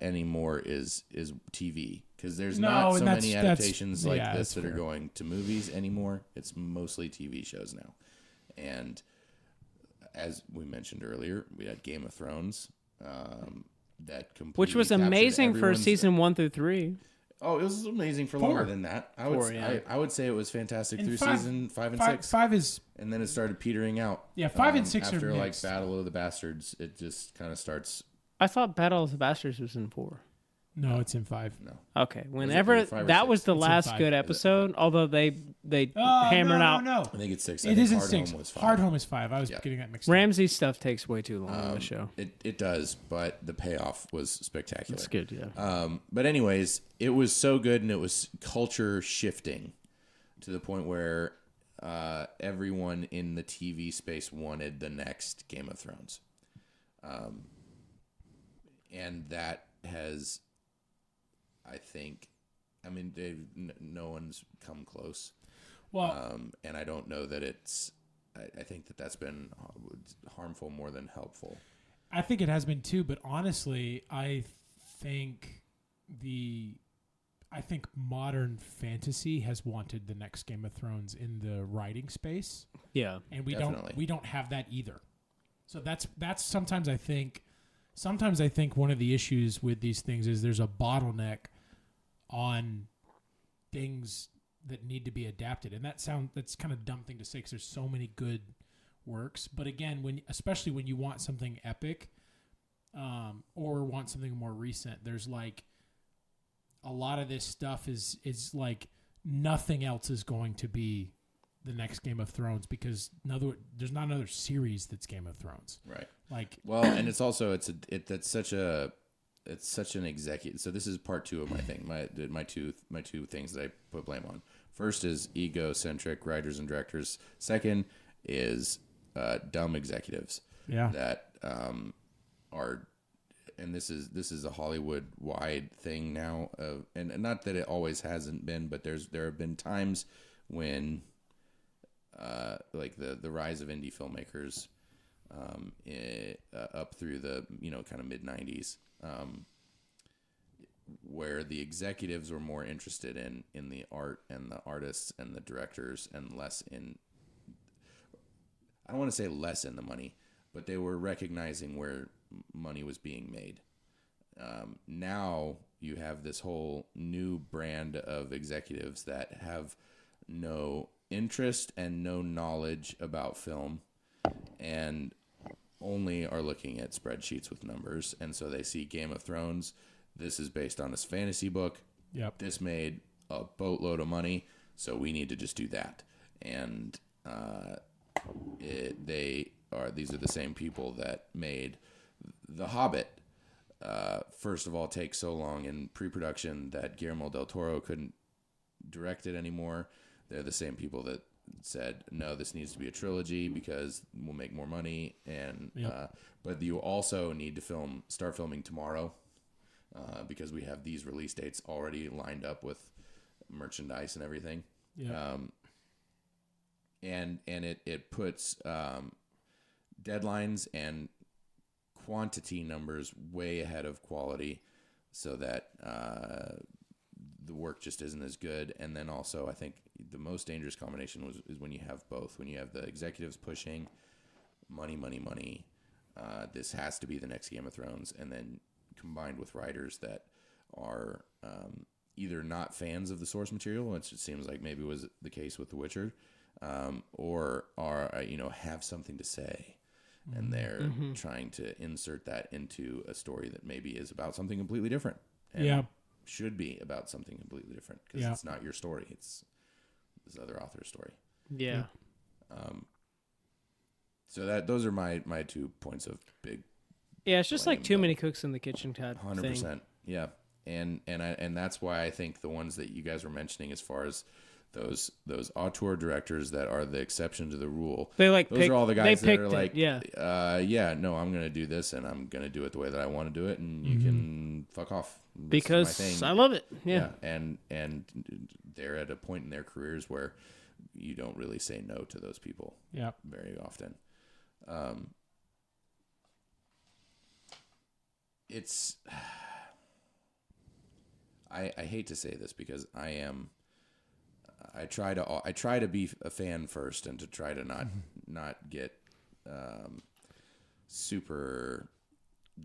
anymore is TV. Because there's No, not so and many that's- adaptations like yeah, this that's that are fair. going to movies anymore. It's mostly TV shows now. And as we mentioned earlier, we had Game of Thrones. That completely Which was captured amazing for everyone's- season 1 through 3. Oh, it was amazing for 4. longer than that. I would, 4, yeah. I would say it was fantastic And through 5 season 5 and 6, Five is and then it started petering out. Yeah, 5 and 6 are after like mixed. Battle of the Bastards. It just kind of starts. I thought Battle of the Bastards was in 4. no, it's in 5. No, Okay, whenever 5 or that 6? was the It's in last 5. good Is it? episode, although they hammered out. No, I think it's 6. it isn't Hard 6. Home was 5. Hard Home is 5. I was Yeah. getting that mixed up. Ramsey stuff takes way too long on the show. It does, but the payoff was spectacular. It's good, yeah. But anyways, it was so good, and it was culture shifting to the point where everyone in the TV space wanted the next Game of Thrones, and that has, I think, no one's come close, Well, and I don't know that it's. I think that's been harmful more than helpful. I think it has been too, but honestly, I think modern fantasy has wanted the next Game of Thrones in the writing space, Yeah. and we Definitely. don't have that either. So that's sometimes I think one of the issues with these things is there's a bottleneck on things that need to be adapted, and that's kind of a dumb thing to say because there's so many good works. But again, especially when you want something epic, or want something more recent, there's like a lot of this stuff is like nothing else is going to be the next Game of Thrones because there's not another series that's Game of Thrones. Right. Like, Well, and it's also it's such an executive. So this is part 2 of my thing. My two things that I put blame on. First is egocentric writers and directors. Second is dumb executives. yeah, That are, and this is a Hollywood wide thing now. And not that it always hasn't been, but there have been times when like the rise of indie filmmakers up through the kind of mid 90s. Where the executives were more interested in the art and the artists and the directors and less in, I don't want to say less in the money, but they were recognizing where money was being made. Now you have this whole new brand of executives that have no interest and no knowledge about film and only are looking at spreadsheets with numbers. And so they see Game of Thrones. This is based on this fantasy book. yep. This made a boatload of money, so we need to just do that. And these are the same people that made The Hobbit. First of all, take so long in pre-production that Guillermo del Toro couldn't direct it anymore. They're the same people that said, no, this needs to be a trilogy because we'll make more money. And but you also need to start filming tomorrow because we have these release dates already lined up with merchandise and everything. Yeah. And it puts deadlines and quantity numbers way ahead of quality, so that the work just isn't as good. And then also, I think the most dangerous combination is when you have both. When you have the executives pushing money, this has to be the next Game of Thrones, and then combined with writers that are either not fans of the source material, which it seems like maybe was the case with The Witcher, or are have something to say. And they're trying to insert that into a story that maybe is about something completely different. And should be about something completely different because it's not your story. It's this other author's story. Yeah. So those are my 2 points of big. Yeah, it's just like too many cooks in the kitchen type 100%. thing. Yeah. And that's why I think the ones that you guys were mentioning as far as those auteur directors that are the exception to the rule. They those are all the guys that are like, no, I'm going to do this and I'm going to do it the way that I want to do it, and you can fuck off. This because is my thing. I love it. Yeah. And they're at a point in their careers where you don't really say no to those people. Yeah. Very often. It's I hate to say this because I try to be a fan first and to try to not get super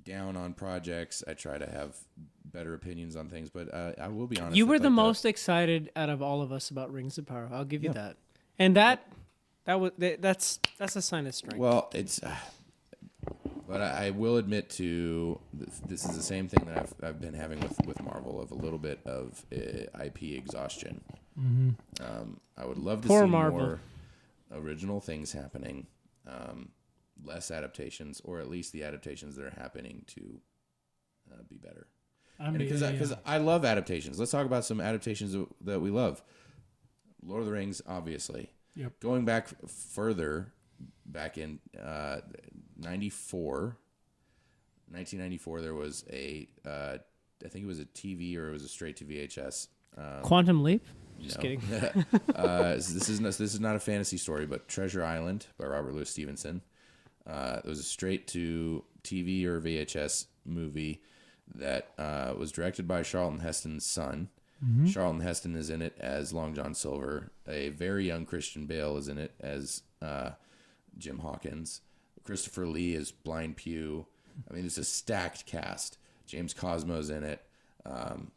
down on projects. I try to have better opinions on things, but I will be honest. You were the most excited out of all of us about Rings of Power. I'll give you that. And that's a sign of strength. Well, it's but I will admit to this is the same thing that I've been having with Marvel, of a little bit of IP exhaustion. I would love to see more original things happening, less adaptations, or at least the adaptations that are happening to be better. Because I love adaptations. Let's talk about some adaptations that we love. Lord of the Rings, obviously. Yep. Going back further, back in 1994, there was I think it was a TV or it was a straight to VHS. Quantum Leap? Just kidding. This is not a fantasy story, but Treasure Island by Robert Louis Stevenson. It was a straight to TV or VHS movie that was directed by Charlton Heston's son. Charlton Heston is in it as Long John Silver. A very young Christian Bale is in it as Jim Hawkins. Christopher Lee is Blind Pew. I mean, it's a stacked cast. James Cosmo's in it. And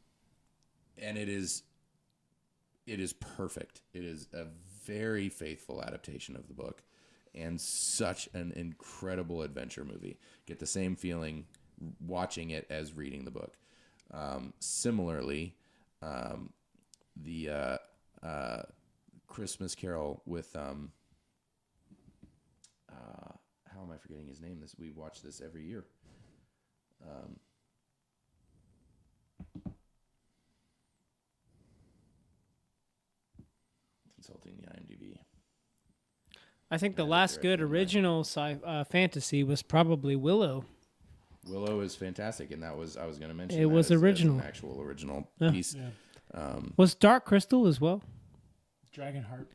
it is perfect. It is a very faithful adaptation of the book and such an incredible adventure movie. Get the same feeling watching it as reading the book. Similarly, the Christmas Carol with how am I forgetting his name? We watch this every year. Consulting the IMDb. I think the last good original fantasy was probably Willow. Willow is fantastic, and I was going to mention it was original, as an actual original piece. Yeah. Was Dark Crystal as well? Dragonheart.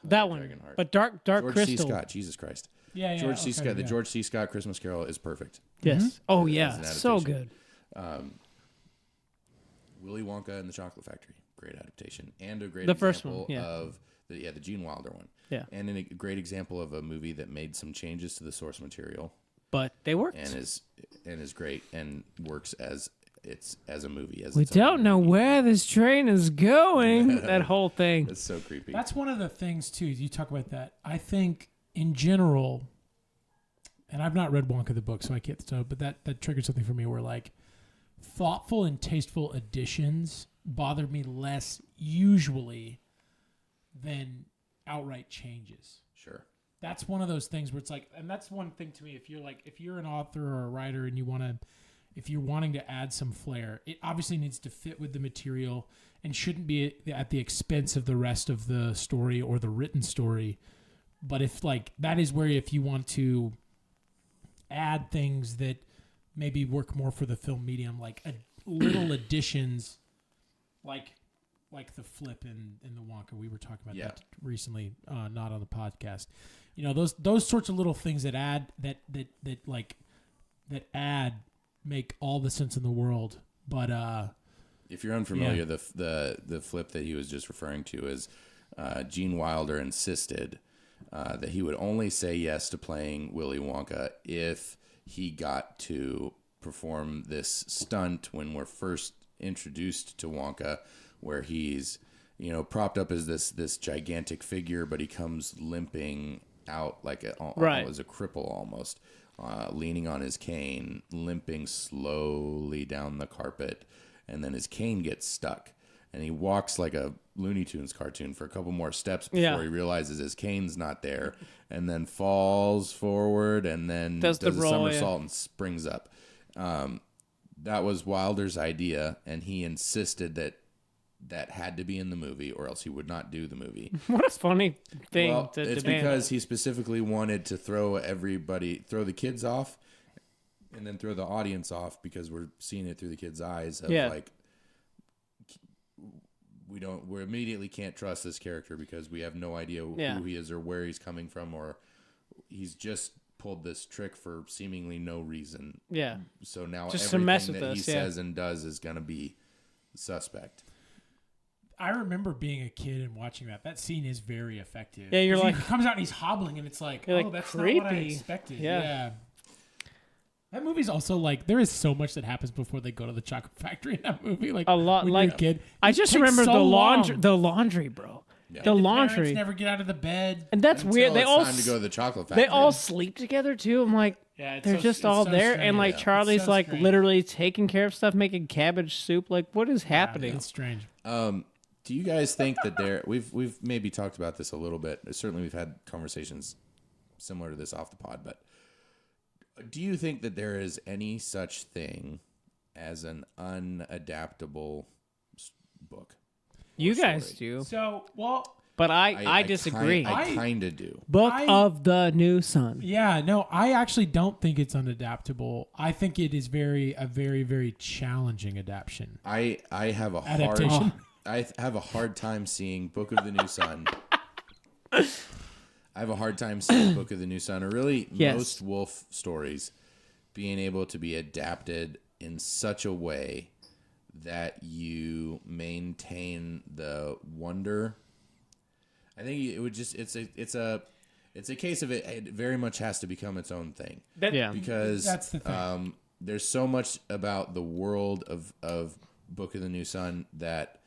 That one, Dragonheart. But Dark George Crystal. C. Scott, Jesus Christ. Yeah, George C. Scott. The George C. Scott Christmas Carol is perfect. Yes. Oh yeah, As an so adaptation. good. Willy Wonka and the Chocolate Factory, great adaptation, and a great The example first one, yeah. of the Gene Wilder one. Yeah. And a great example of a movie that made some changes to the source material But they worked. and is great and works as a movie. We don't know where this train is going. That whole thing. It's so creepy. That's one of the things too. You talk about that. I think in general, and I've not read Wonka the book, so I can't. So, but that triggered something for me where like thoughtful and tasteful additions bother me less usually than outright changes. Sure. That's one of those things where it's like, and that's one thing to me. If you're an author or a writer and if you're wanting to add some flair, it obviously needs to fit with the material and shouldn't be at the expense of the rest of the story or the written story. But if that is where if you want to add things that maybe work more for the film medium, like little additions, like the flip in the Wonka. We were talking about that recently, not on the podcast. Those sorts of little things that add make all the sense in the world. But if you're unfamiliar, the flip that he was just referring to is Gene Wilder insisted that he would only say yes to playing Willy Wonka if he got to perform this stunt when we're first introduced to Wonka, where he's propped up as this gigantic figure, but he comes limping out like as a cripple almost, leaning on his cane, limping slowly down the carpet, and then his cane gets stuck. And he walks like a Looney Tunes cartoon for a couple more steps before he realizes his cane's not there, and then falls forward and then does a somersault and springs up. That was Wilder's idea, and he insisted that had to be in the movie, or else he would not do the movie. What a funny thing to it's demand. because he specifically wanted to throw the kids off, and then throw the audience off, because we're seeing it through the kids' eyes of we immediately can't trust this character because we have no idea who he is or where he's coming from, or he's just pulled this trick for seemingly no reason. Yeah. So now just to mess with everything that he says and does is going to be suspect. I remember being a kid and watching that. That scene is very effective. Yeah, you're like... He comes out and he's hobbling, and it's like, that's creepy. not what I expected. Yeah. That movie's also there is so much that happens before they go to the chocolate factory in that movie. Like a lot, when like you're a kid. I just remember the laundry, bro. Yeah. The laundry. Parents never get out of the bed, and that's weird. They all time to go to the chocolate factory. They all sleep together too. I'm like, they're just all there, and Charlie's literally taking care of stuff, making cabbage soup. Like, what is happening? It's strange. Do you guys think that we've maybe talked about this a little bit? Certainly, we've had conversations similar to this off the pod, but do you think that there is any such thing as an unadaptable book? You guys do. So, but I disagree. I kind of do. Book of the New Sun. Yeah, no, I actually don't think it's unadaptable. I think it is a very, very challenging adaptation. I have a Adaptation. I have a hard time seeing Book of the New Sun. I have a hard time seeing Book of the New Sun, or really most Wolf stories, being able to be adapted in such a way that you maintain the wonder. I think it would just it's a case of it very much has to become its own thing. Because that's the thing. There's so much about the world of Book of the New Sun that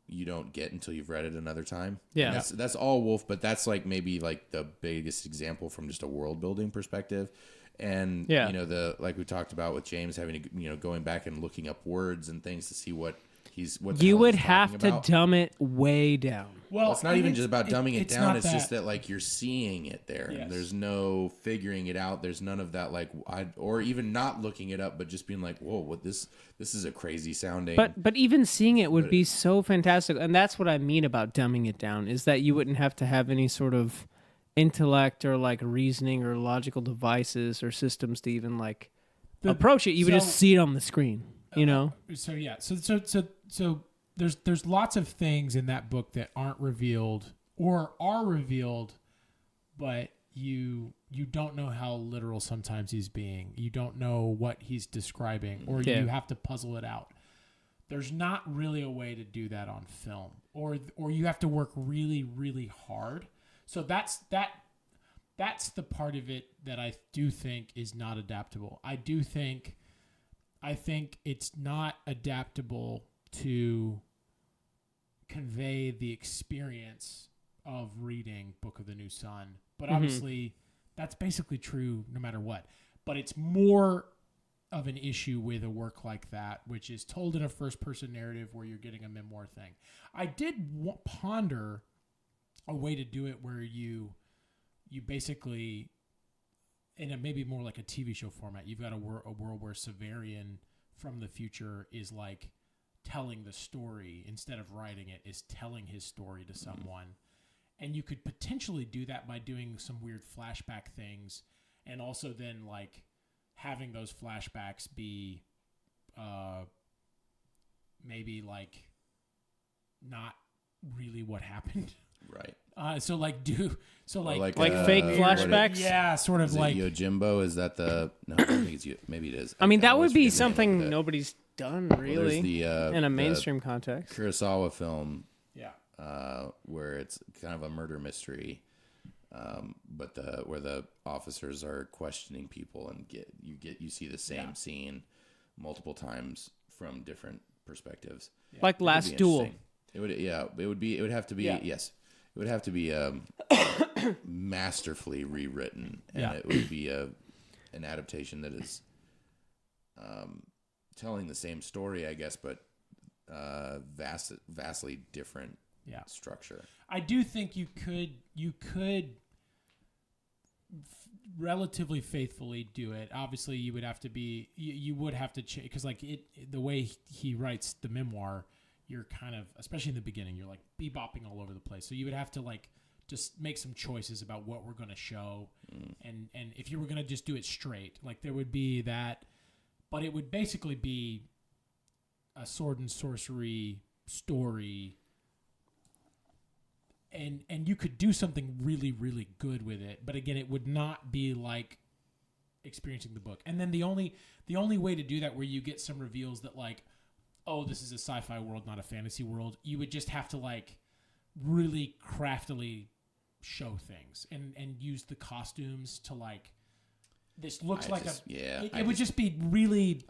you don't get until you've read it another time. Yeah. That's all Wolf, but that's maybe the biggest example from just a world building perspective. And like we talked about with James having to going back and looking up words and things to see what you would have to dumb it way down. Well, it's not even just about dumbing it down. It's just that you're seeing it there. Yes. And there's no figuring it out. There's none of that or even not looking it up, but just being like, whoa, what this is a crazy sounding. But even seeing it would be so fantastic. And that's what I mean about dumbing it down, is that you wouldn't have to have any sort of intellect or reasoning or logical devices or systems to even approach it. You would just see it on the screen. So there's lots of things in that book that aren't revealed or are revealed, but you don't know how literal sometimes he's being. You don't know what he's describing, or you have to puzzle it out. There's not really a way to do that on film, or you have to work really, really hard. So that's the part of it that I do think is not adaptable. I think it's not adaptable to convey the experience of reading Book of the New Sun. But obviously, that's basically true no matter what. But it's more of an issue with a work like that, which is told in a first-person narrative where you're getting a memoir thing. I did ponder a way to do it where you basically, in a maybe more like a TV show format, you've got a world where Severian from the future is like telling the story instead of writing it, is telling his story to someone. And you could potentially do that by doing some weird flashback things, and also then like having those flashbacks be maybe like not really what happened. Right. So like fake flashbacks? Yeah, sort of Is like it Yojimbo? Is that the? No, I don't think it's maybe it is. I mean, that always would be forget the name of something it. nobody's done Well, really there's in a the mainstream context. Kurosawa film yeah. where it's kind of a murder mystery, but where the officers are questioning people and you see the same scene multiple times from different perspectives. Like It would Last be Duel. interesting. It would have to be yes. It would have to be masterfully rewritten, and it would be an adaptation that is telling the same story, I guess, but vastly different structure. I do think you could relatively faithfully do it. Obviously, you would have to be you would have to change, because like the way he writes the memoir, you're kind of, especially in the beginning, you're like bebopping all over the place. So you would have to like just make some choices about what we're going to show, and if you were going to just do it straight, like there would be that, but it would basically be a sword and sorcery story. And you could do something really, really good with it, but again, it would not be like experiencing the book. And then the only way to do that, where you get some reveals that like, oh, this is a sci-fi world, not a fantasy world, you would just have to like really craftily show things and use the costumes to like, this looks it would just be really.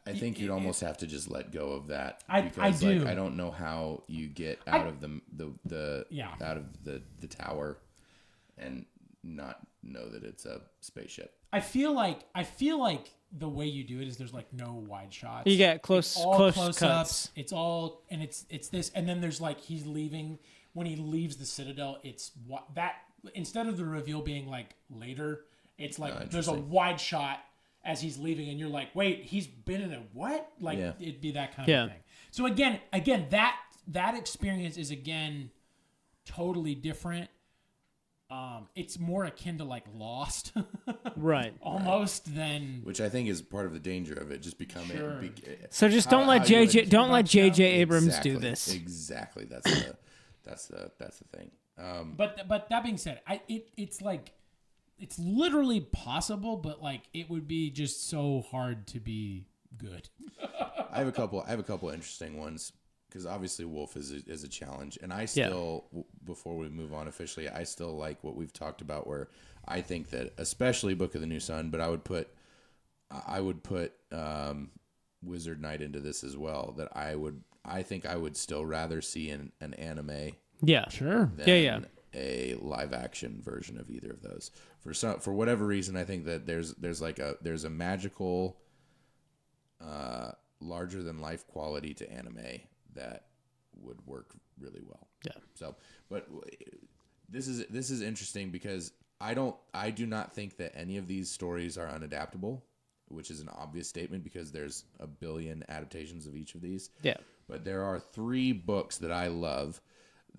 I think you'd almost have to just let go of that. I do. Like, I don't know how you get out of out of the tower and not know that it's a spaceship. I feel like the way you do it is there's like no wide shots. You get close close cuts. ups. It's all, and it's this, and then there's like he's leaving, when he leaves the Citadel. It's that instead of the reveal being like later, it's like there's a wide shot as he's leaving, and you're like, wait, he's been in a what? Like it'd be that kind of thing. So again, that experience is again totally different. It's more akin to like Lost, Right? Almost than, Which I think is part of the danger of it just becoming. Sure. So just don't let JJ Abrams do this. Exactly. That's the thing. But that being said, it's like, it's literally possible, but like it would be just so hard to be good. I have a couple interesting ones, because obviously Wolf is a challenge, and I still, before we move on officially, I still like what we've talked about, where I think that especially Book of the New Sun, but I would put Wizard Knight into this as well. That I think I would still rather see an anime. Yeah, Sure. Than a live action version of either of those. For whatever reason, I think that there's a magical, larger than life quality to anime that would work really well. Yeah. So, but this is interesting, because I do not think that any of these stories are unadaptable, which is an obvious statement because there's a billion adaptations of each of these. Yeah. But there are 3 books that I love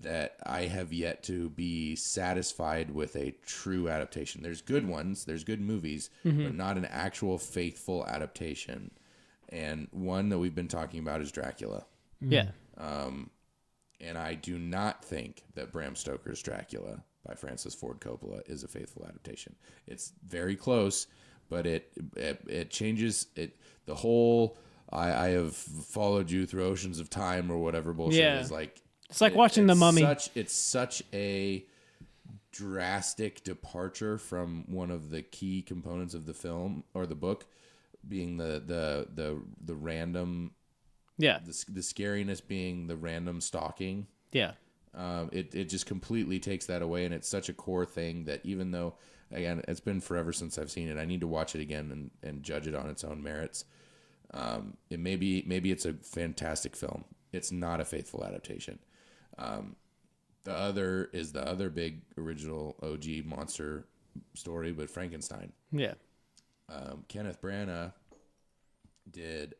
that I have yet to be satisfied with a true adaptation. There's good ones, there's good movies, but not an actual faithful adaptation. And one that we've been talking about is Dracula. Yeah. And I do not think that Bram Stoker's Dracula by Francis Ford Coppola is a faithful adaptation. It's very close, but it changes it. The whole I have followed you through oceans of time or whatever bullshit is like. It's like watching The Mummy. It's such a drastic departure from one of the key components of the film or the book, being the random. Yeah. The scariness being the random stalking. Yeah. It just completely takes that away, and it's such a core thing that even though again, it's been forever since I've seen it. I need to watch it again and judge it on its own merits. It maybe it's a fantastic film. It's not a faithful adaptation. The other big original OG monster story, but Frankenstein. Yeah. Kenneth Branagh did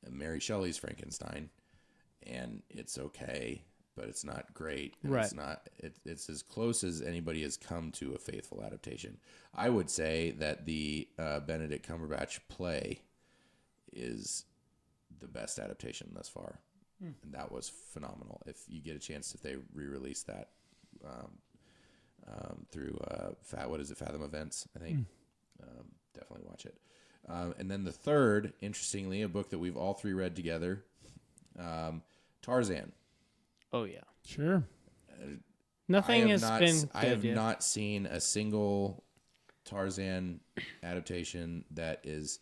Mary Shelley's Frankenstein, and it's okay, but it's not great. And Right. It's not. It's as close as anybody has come to a faithful adaptation. I would say that the Benedict Cumberbatch play is the best adaptation thus far, and that was phenomenal. If you get a chance, if they re-release that through Fathom Events, I think definitely watch it. And then the third, interestingly, a book that we've all three read together, Tarzan. Oh yeah. Sure. Nothing has been. I have not seen a single Tarzan adaptation that is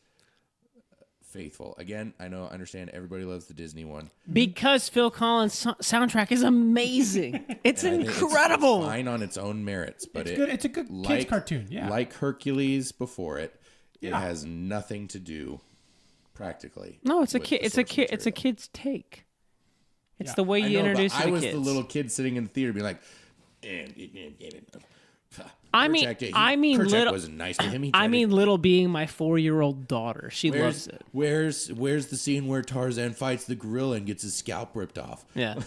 faithful. Again, I understand everybody loves the Disney one. Because Phil Collins' soundtrack is amazing. It's And I think incredible. It's fine on its own merits, but It's good. It's a good kids cartoon. Yeah. Like Hercules before it, it Yeah. has nothing to do practically. No, it's a with kid. the It's a source kid. It's a material. kid's take. It's Yeah. the way I you know, but introduce I the was kids. the little kid sitting in the theater being like, I mean, Kerchak little. wasn't nice to him. He I tried mean, to- little being my 4-year-old daughter. She loves it. Where's the scene where Tarzan fights the gorilla and gets his scalp ripped off? Yeah.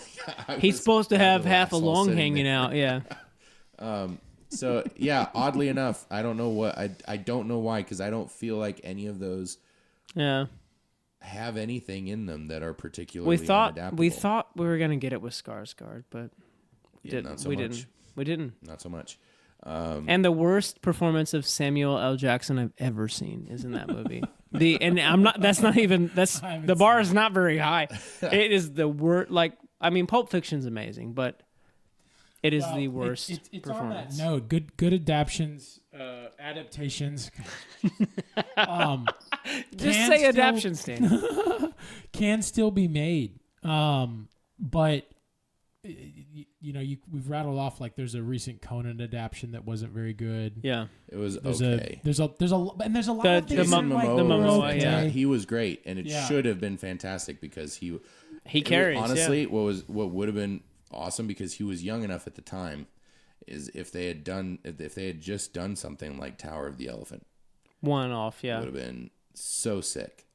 I He's was supposed to kind have of an half a asshole lung sitting hanging there. out. Yeah. So yeah, oddly enough, I don't know what I don't know why, because I don't feel like any of those Yeah. have anything in them that are particularly We thought unadaptable. we were gonna get it with Skarsgård, but Yeah, not so we much. didn't. We didn't. Not so much. And the worst performance of Samuel L. Jackson I've ever seen is in that movie. I'm not. That's not even. That's I haven't the seen bar is not very high. It is the worst. Like, I mean, Pulp Fiction's amazing, but it is the worst It's performance. on that note. Good adaptations. Adaptations. Just can say still- adaptation stand. Can still be made. But we've rattled off like there's a recent Conan adaptation that wasn't very good. Yeah. It was There's okay. there's a lot The- of things the that, Mo- like, the were Momoa, okay. yeah. He was great, and it Yeah. should have been fantastic because He it carries. was- honestly, yeah. what would have been awesome, because he was young enough at the time, is if they had just done something like Tower of the Elephant, One off. it Yeah. would have been so sick.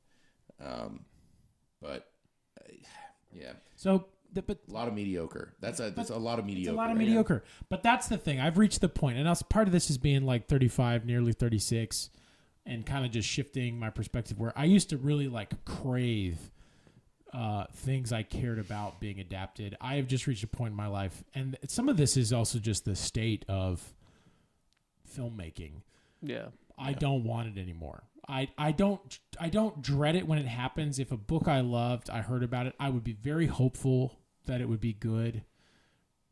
But yeah, So, but a lot of mediocre. That's a lot of mediocre. it's a lot of right now. mediocre. But that's the thing. I've reached the point, and that's part of this is being like 35, nearly 36, and kind of just shifting my perspective. Where I used to really like crave things I cared about being adapted. I have just reached a point in my life, and some of this is also just the state of filmmaking. Yeah. I don't want it anymore. I don't dread it when it happens. If a book I loved, I heard about it, I would be very hopeful that it would be good,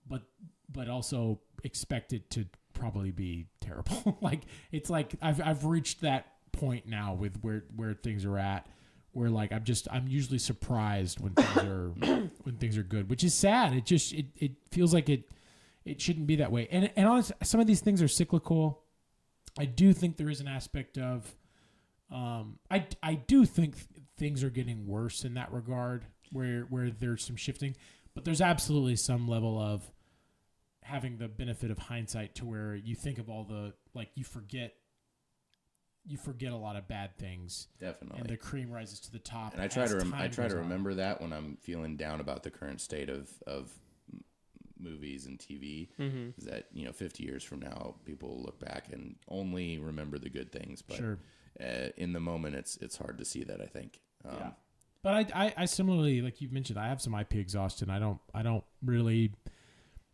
but also expect it to probably be terrible. Like it's like I've reached that point now with where things are at, where like I'm usually surprised when things are good, which is sad. It feels like it shouldn't be that way. And honestly, some of these things are cyclical. I do think there is an aspect of, I do think things are getting worse in that regard, where there's some shifting, but there's absolutely some level of having the benefit of hindsight to where you think of all the, like, you forget a lot of bad things, Definitely. and the cream rises to the top. And I try as to time goes on. remember. remember that when I'm feeling down about the current state of movies and TV, is that 50 years from now people will look back and only remember the good things. But Sure. in the moment, it's hard to see that, I think. Yeah. But I similarly, like you've mentioned, I have some IP exhaustion. I don't really,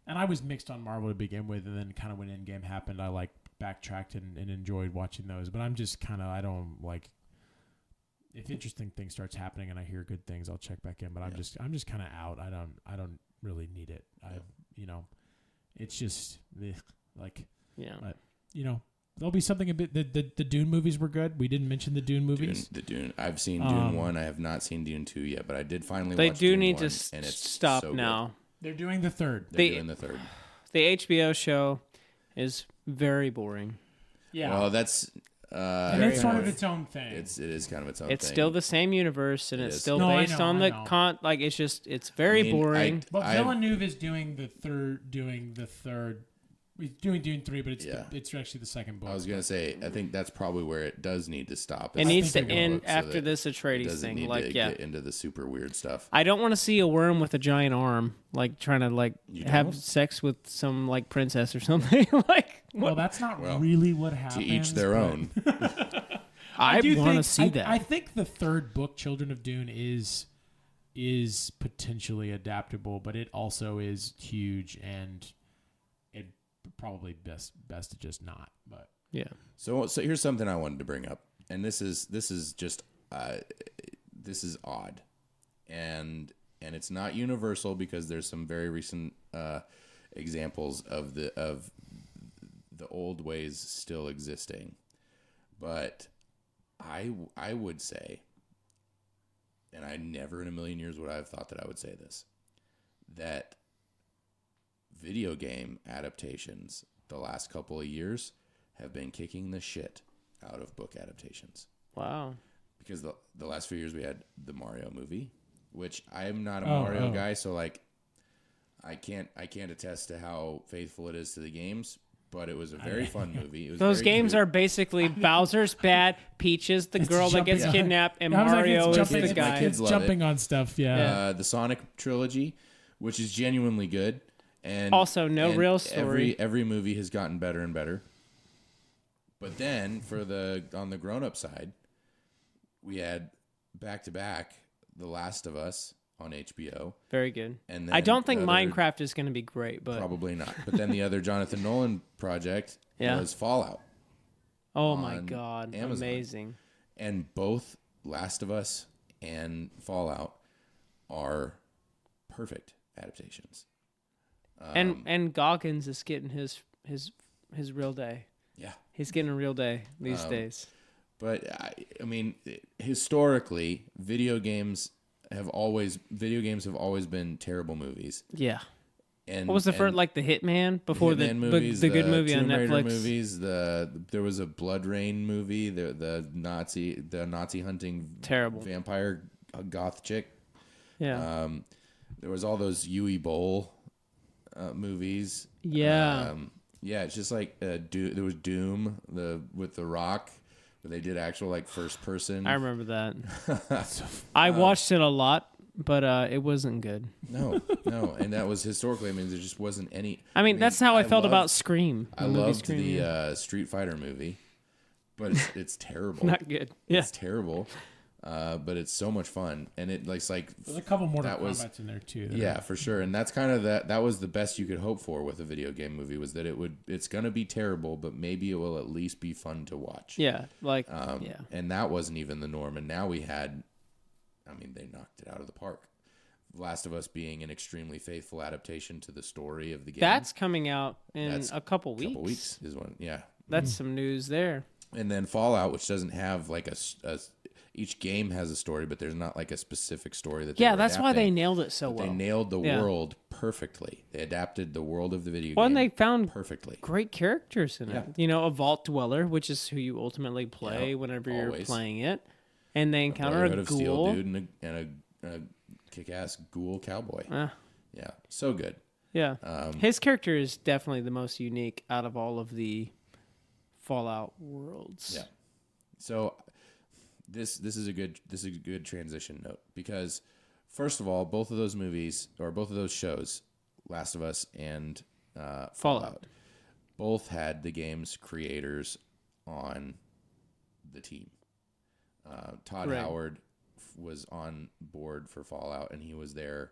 and I was mixed on Marvel to begin with, and then kind of when Endgame happened, I like backtracked and enjoyed watching those. But I'm just kind of, I don't like, if interesting things starts happening and I hear good things, I'll check back in. But I'm just kind of out. I don't really need it. It's just like, Yeah. but there'll be something a bit. The Dune movies were good. We didn't mention the Dune movies. Dune. I've seen Dune 1. I have not seen Dune 2 yet, but I did finally They watch do Dune need 1, to and it's stop so good. now. They're doing the third. They're doing the third. The HBO show is very boring. Yeah. Well, that's and it's sort of its own thing. it is kind of its own It's thing. still the same universe, and It it's is. still No, I based know, on I the know. like it's very I mean, boring. But I- Villeneuve is doing the third. He's doing Dune 3, but Yeah. it's actually the second book. I was gonna say, I think that's probably where it does need to stop. It It's needs the to book end so after that this it Atreides doesn't thing. need Like, to yeah, get into the super weird stuff. I don't want to see a worm with a giant arm, like trying to like You have don't? sex with some like princess or something. Like, well, that's not Well, really what happens. To each their but- own. I do want to think- see that. I think the third book, Children of Dune, is potentially adaptable, but it also is huge, and it probably best to just not. But yeah, So here's something I wanted to bring up, and this is just this is odd, and it's not universal because there's some very recent examples of the old ways still existing, but I would say, and I never in a million years would I have thought that I would say this, that video game adaptations the last couple of years have been kicking the shit out of book adaptations. wow. Because the last few years we had the Mario movie, which I'm not a Oh, Mario oh. guy, so like I can't attest to how faithful it is to the games, but it was a very fun movie. It was Those very games cute. are basically Bowser's bad, Peaches the girl that gets jumping- kidnapped, and I was like, Mario it's is jumping, the my guy. kids It's love jumping on stuff. Yeah. the Sonic trilogy, which is genuinely good, and Also, no and real story. Every movie has gotten better and better. But then on the grown up side, we had back to back The Last of Us on HBO, Very good. and I then don't think the other- Minecraft is going to be great, but Probably not. But then the other Jonathan Nolan project Yeah. was Fallout, oh my on god, Amazon. amazing. and both Last of Us and Fallout are perfect adaptations. And Goggins is getting his real day. Yeah. He's getting a real day these days. But I mean, historically, video games have always been terrible movies. Yeah. And What was the first, like the Hitman before Hitman movies, the good movie on Tomb Raider Netflix? movies, there was a Blood Rain movie, the Nazi hunting Terrible. vampire goth chick. Yeah. There was all those Yui Bowl movies. Yeah. Yeah, it's just like there was Doom with the Rock, where they did actual like first person. I remember that. I watched it a lot, but it wasn't good. No, and that was historically. I mean, there just wasn't any. I mean, that's how I felt loved- about Scream. I movie loved Scream, the yeah. Street Fighter movie, but it's terrible. Not good. Yeah. It's terrible, but it's so much fun, and it's like There's a couple Mortal that was- Kombat's in there too. yeah, for sure. And that's kind of that was the best you could hope for with a video game movie, was that it's gonna be terrible, but maybe it will at least be fun to watch. Yeah. Like, yeah. And that wasn't even the norm. And now we had, I mean, they knocked it out of the park. Last of Us being an extremely faithful adaptation to the story of the game. That's coming out in That's a couple weeks. couple weeks is one. Yeah. That's some news there. And then Fallout, which doesn't have like each game has a story, but there's not like a specific story that. Yeah, were that's why they adapting. nailed it so But well. They nailed the Yeah. world perfectly. They adapted the world of the video Well, game. and they found perfectly. great characters in it. Yeah. You know, a vault dweller, which is who you ultimately play Yeah, whenever you're always. playing it, and they encounter Brotherhood a of Steel ghoul. dude and a kick-ass ghoul cowboy. Ah. Yeah, so good. Yeah, Um, his character is definitely the most unique out of all of the Fallout worlds. Yeah. So this is a good transition note, because first of all, both of those movies, or both of those shows, Last of Us and Fallout, both had the game's creators on the team. Todd Correct. Howard was on board for Fallout, and he was there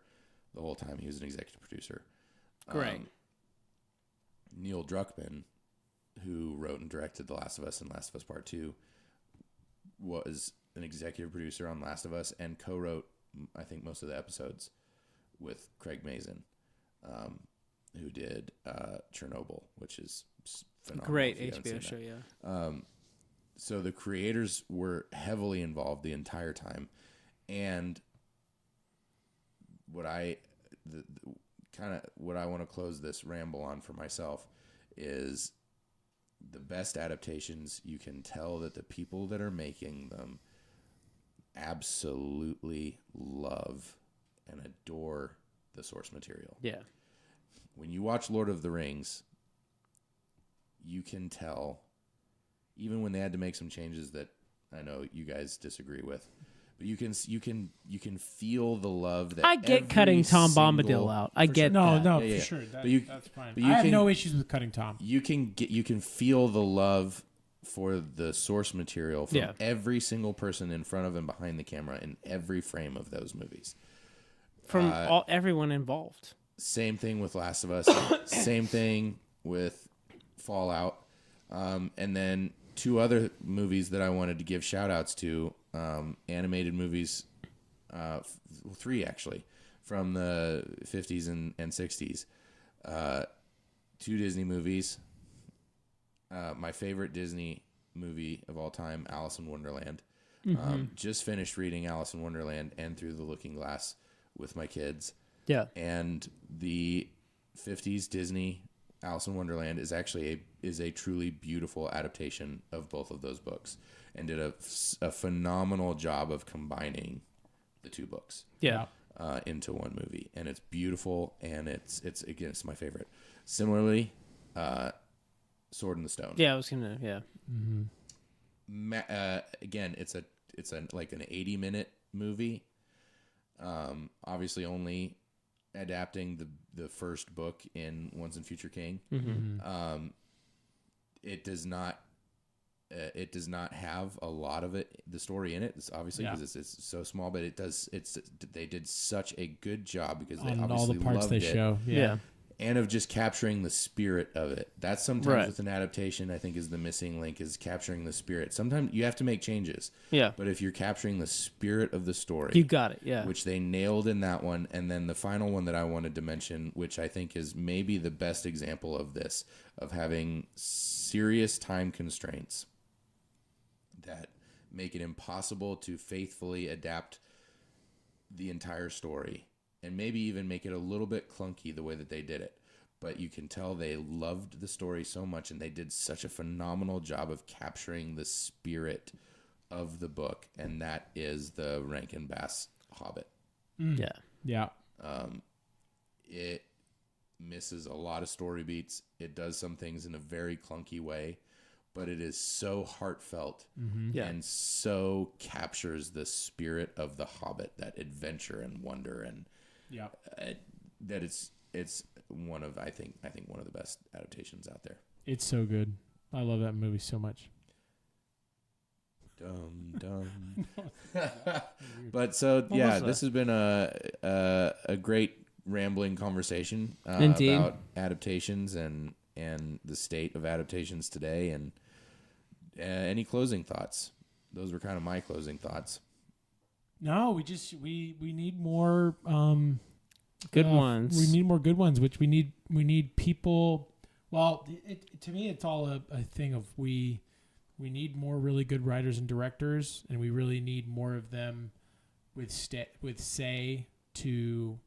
the whole time. He was an executive producer. Great. Neil Druckmann, who wrote and directed The Last of Us and Last of Us Part 2, was an executive producer on Last of Us and co-wrote, I think, most of the episodes with Craig Mazin, who did Chernobyl, which is phenomenal. Great if you haven't HBO seen show. that. Yeah. So the creators were heavily involved the entire time, and what I want to close this ramble on for myself is the best adaptations, you can tell that the people that are making them absolutely love and adore the source material. Yeah. When you watch Lord of the Rings, you can tell, even when they had to make some changes that I know you guys disagree with, but you can feel the love that I get cutting Tom Bombadil out. I get that. No, Yeah, for yeah. sure. But That's fine. but you I have can- no issues with cutting Tom. You can feel the love for the source material from Yeah. every single person in front of and behind the camera in every frame of those movies. From everyone involved. Same thing with Last of Us. Same thing with Fallout. And then two other movies that I wanted to give shout outs to, animated movies, three actually, from the 50s and 60s. Two Disney movies. My favorite Disney movie of all time, Alice in Wonderland. Just finished reading Alice in Wonderland and Through the Looking Glass with my kids. Yeah. And the 50s Disney Alice in Wonderland is actually a truly beautiful adaptation of both of those books, and did a phenomenal job of combining the two books Yeah. into one movie, and it's beautiful, and it's again, it's my favorite. Similarly, Sword in the Stone. Yeah, I was gonna. Yeah. Again, it's like an 80-minute movie. Obviously, only adapting the first book in Once and Future King. It does not have a lot of the story in it. It's obviously because it's so small, but they did such a good job because they On obviously all the parts loved they it. show. Yeah. And of just capturing the spirit of it. That's sometimes Right. with an adaptation, I think, is the missing link, is capturing the spirit. Sometimes you have to make changes. Yeah. But if you're capturing the spirit of the story, You got it. Yeah. which they nailed in that one. And then the final one that I wanted to mention, which I think is maybe the best example of this, of having serious time constraints that make it impossible to faithfully adapt the entire story, and maybe even make it a little bit clunky the way that they did it. But you can tell they loved the story so much, and they did such a phenomenal job of capturing the spirit of the book, and that is the Rankin Bass Hobbit. Yeah. Yeah. It misses a lot of story beats. It does some things in a very clunky way, but it is so heartfelt Yeah. and so captures the spirit of the Hobbit, that adventure and wonder, and Yeah. that it's one of I think one of the best adaptations out there. It's so good. I love that movie so much. Dumb. But so yeah, was this has been a great rambling conversation Indeed. about adaptations and the state of adaptations today. And any closing thoughts? Those were kind of my closing thoughts. No, we need more Good ones. We need more good ones, which we need people. Well, to me, it's all a thing of we need more really good writers and directors, and we really need more of them with say to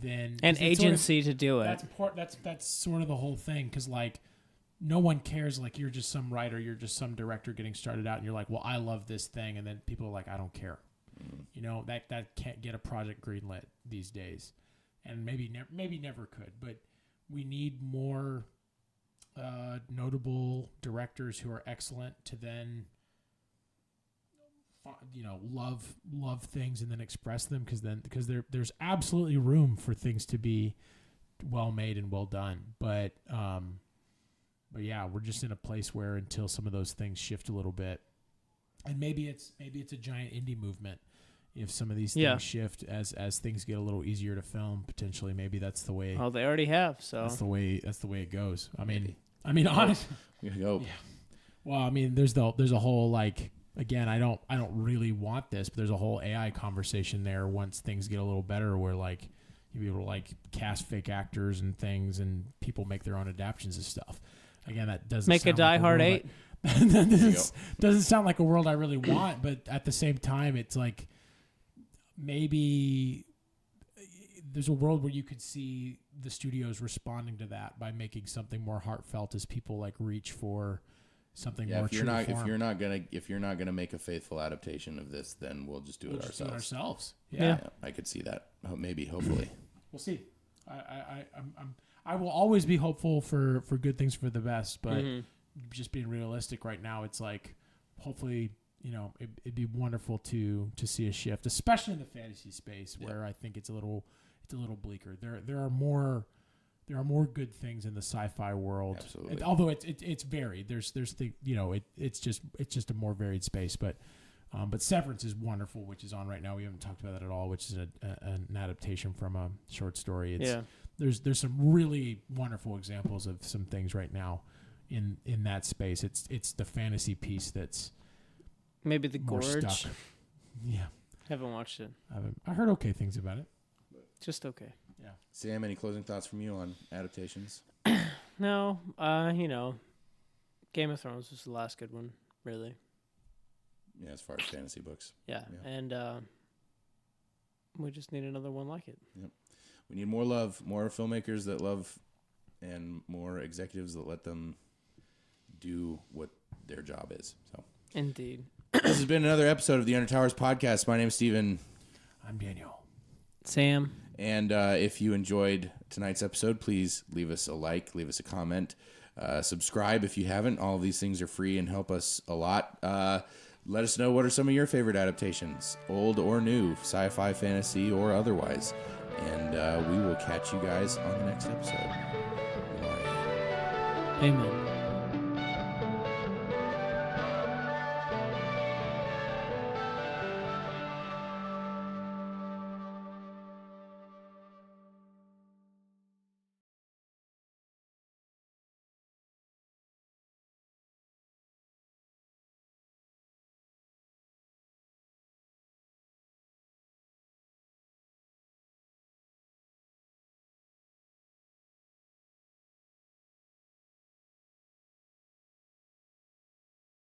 then An 'cause it's sort of- agency to do it. that's sort of the whole thing, because like no one cares. Like you're just some writer, you're just some director getting started out, and you're like, well, I love this thing, and then people are like, I don't care. You know, that can't get a project greenlit these days, and maybe never could. But we need more notable directors who are excellent to then love things and then express them, because there's absolutely room for things to be well made and well done. But yeah, we're just in a place where until some of those things shift a little bit, and maybe it's a giant indie movement. If some of these things shift as things get a little easier to film, potentially maybe that's the way. Oh, they already have. So That's the way it goes. I mean, honestly. We gotta go. Well, I mean, there's a whole, like, again, I don't really want this, but there's a whole AI conversation there once things get a little better, where like you'll be able to like cast fake actors and things, and people make their own adaptions of stuff. Again, that doesn't make a sound Die like Hard world 8. that doesn't sound like a world I really want, but at the same time, it's like maybe there's a world where you could see the studio's responding to that by making something more heartfelt as people like reach for something more if true you're not to form. if you're not gonna make a faithful adaptation of this, then we'll just do it We'll just do it ourselves. ourselves. Yeah. Yeah. Yeah, I could see that. Maybe, hopefully. We'll see. I will always be hopeful for good things for the best, but just being realistic right now, it's like hopefully it'd be wonderful to see a shift, especially in the fantasy space where I think it's a little bleaker. There are more good things in the sci-fi world. Absolutely. Although it's varied. There's the it's just a more varied space, but Severance is wonderful, which is on right now. We haven't talked about that at all, which is an adaptation from a short story. There's some really wonderful examples of some things right now in that space. It's the fantasy piece that's Maybe The more Gorge. stuck. Yeah, Haven't watched it. I heard okay things about it. Just okay. Yeah. Sam, any closing thoughts from you on adaptations? No, Game of Thrones was the last good one, really. Yeah, as far as fantasy books. Yeah. Yeah. And we just need another one like it. We need more love, more filmmakers that love, and more executives that let them do what their job is. So, Indeed. this has been another episode of the Under Towers podcast. My name's Steven. I'm Daniel. Sam. And if you enjoyed tonight's episode, please leave us a like, leave us a comment, subscribe if you haven't. All of these things are free and help us a lot. Let us know what are some of your favorite adaptations, old or new, sci-fi, fantasy, or otherwise. And we will catch you guys on the next episode. Good morning. Amen.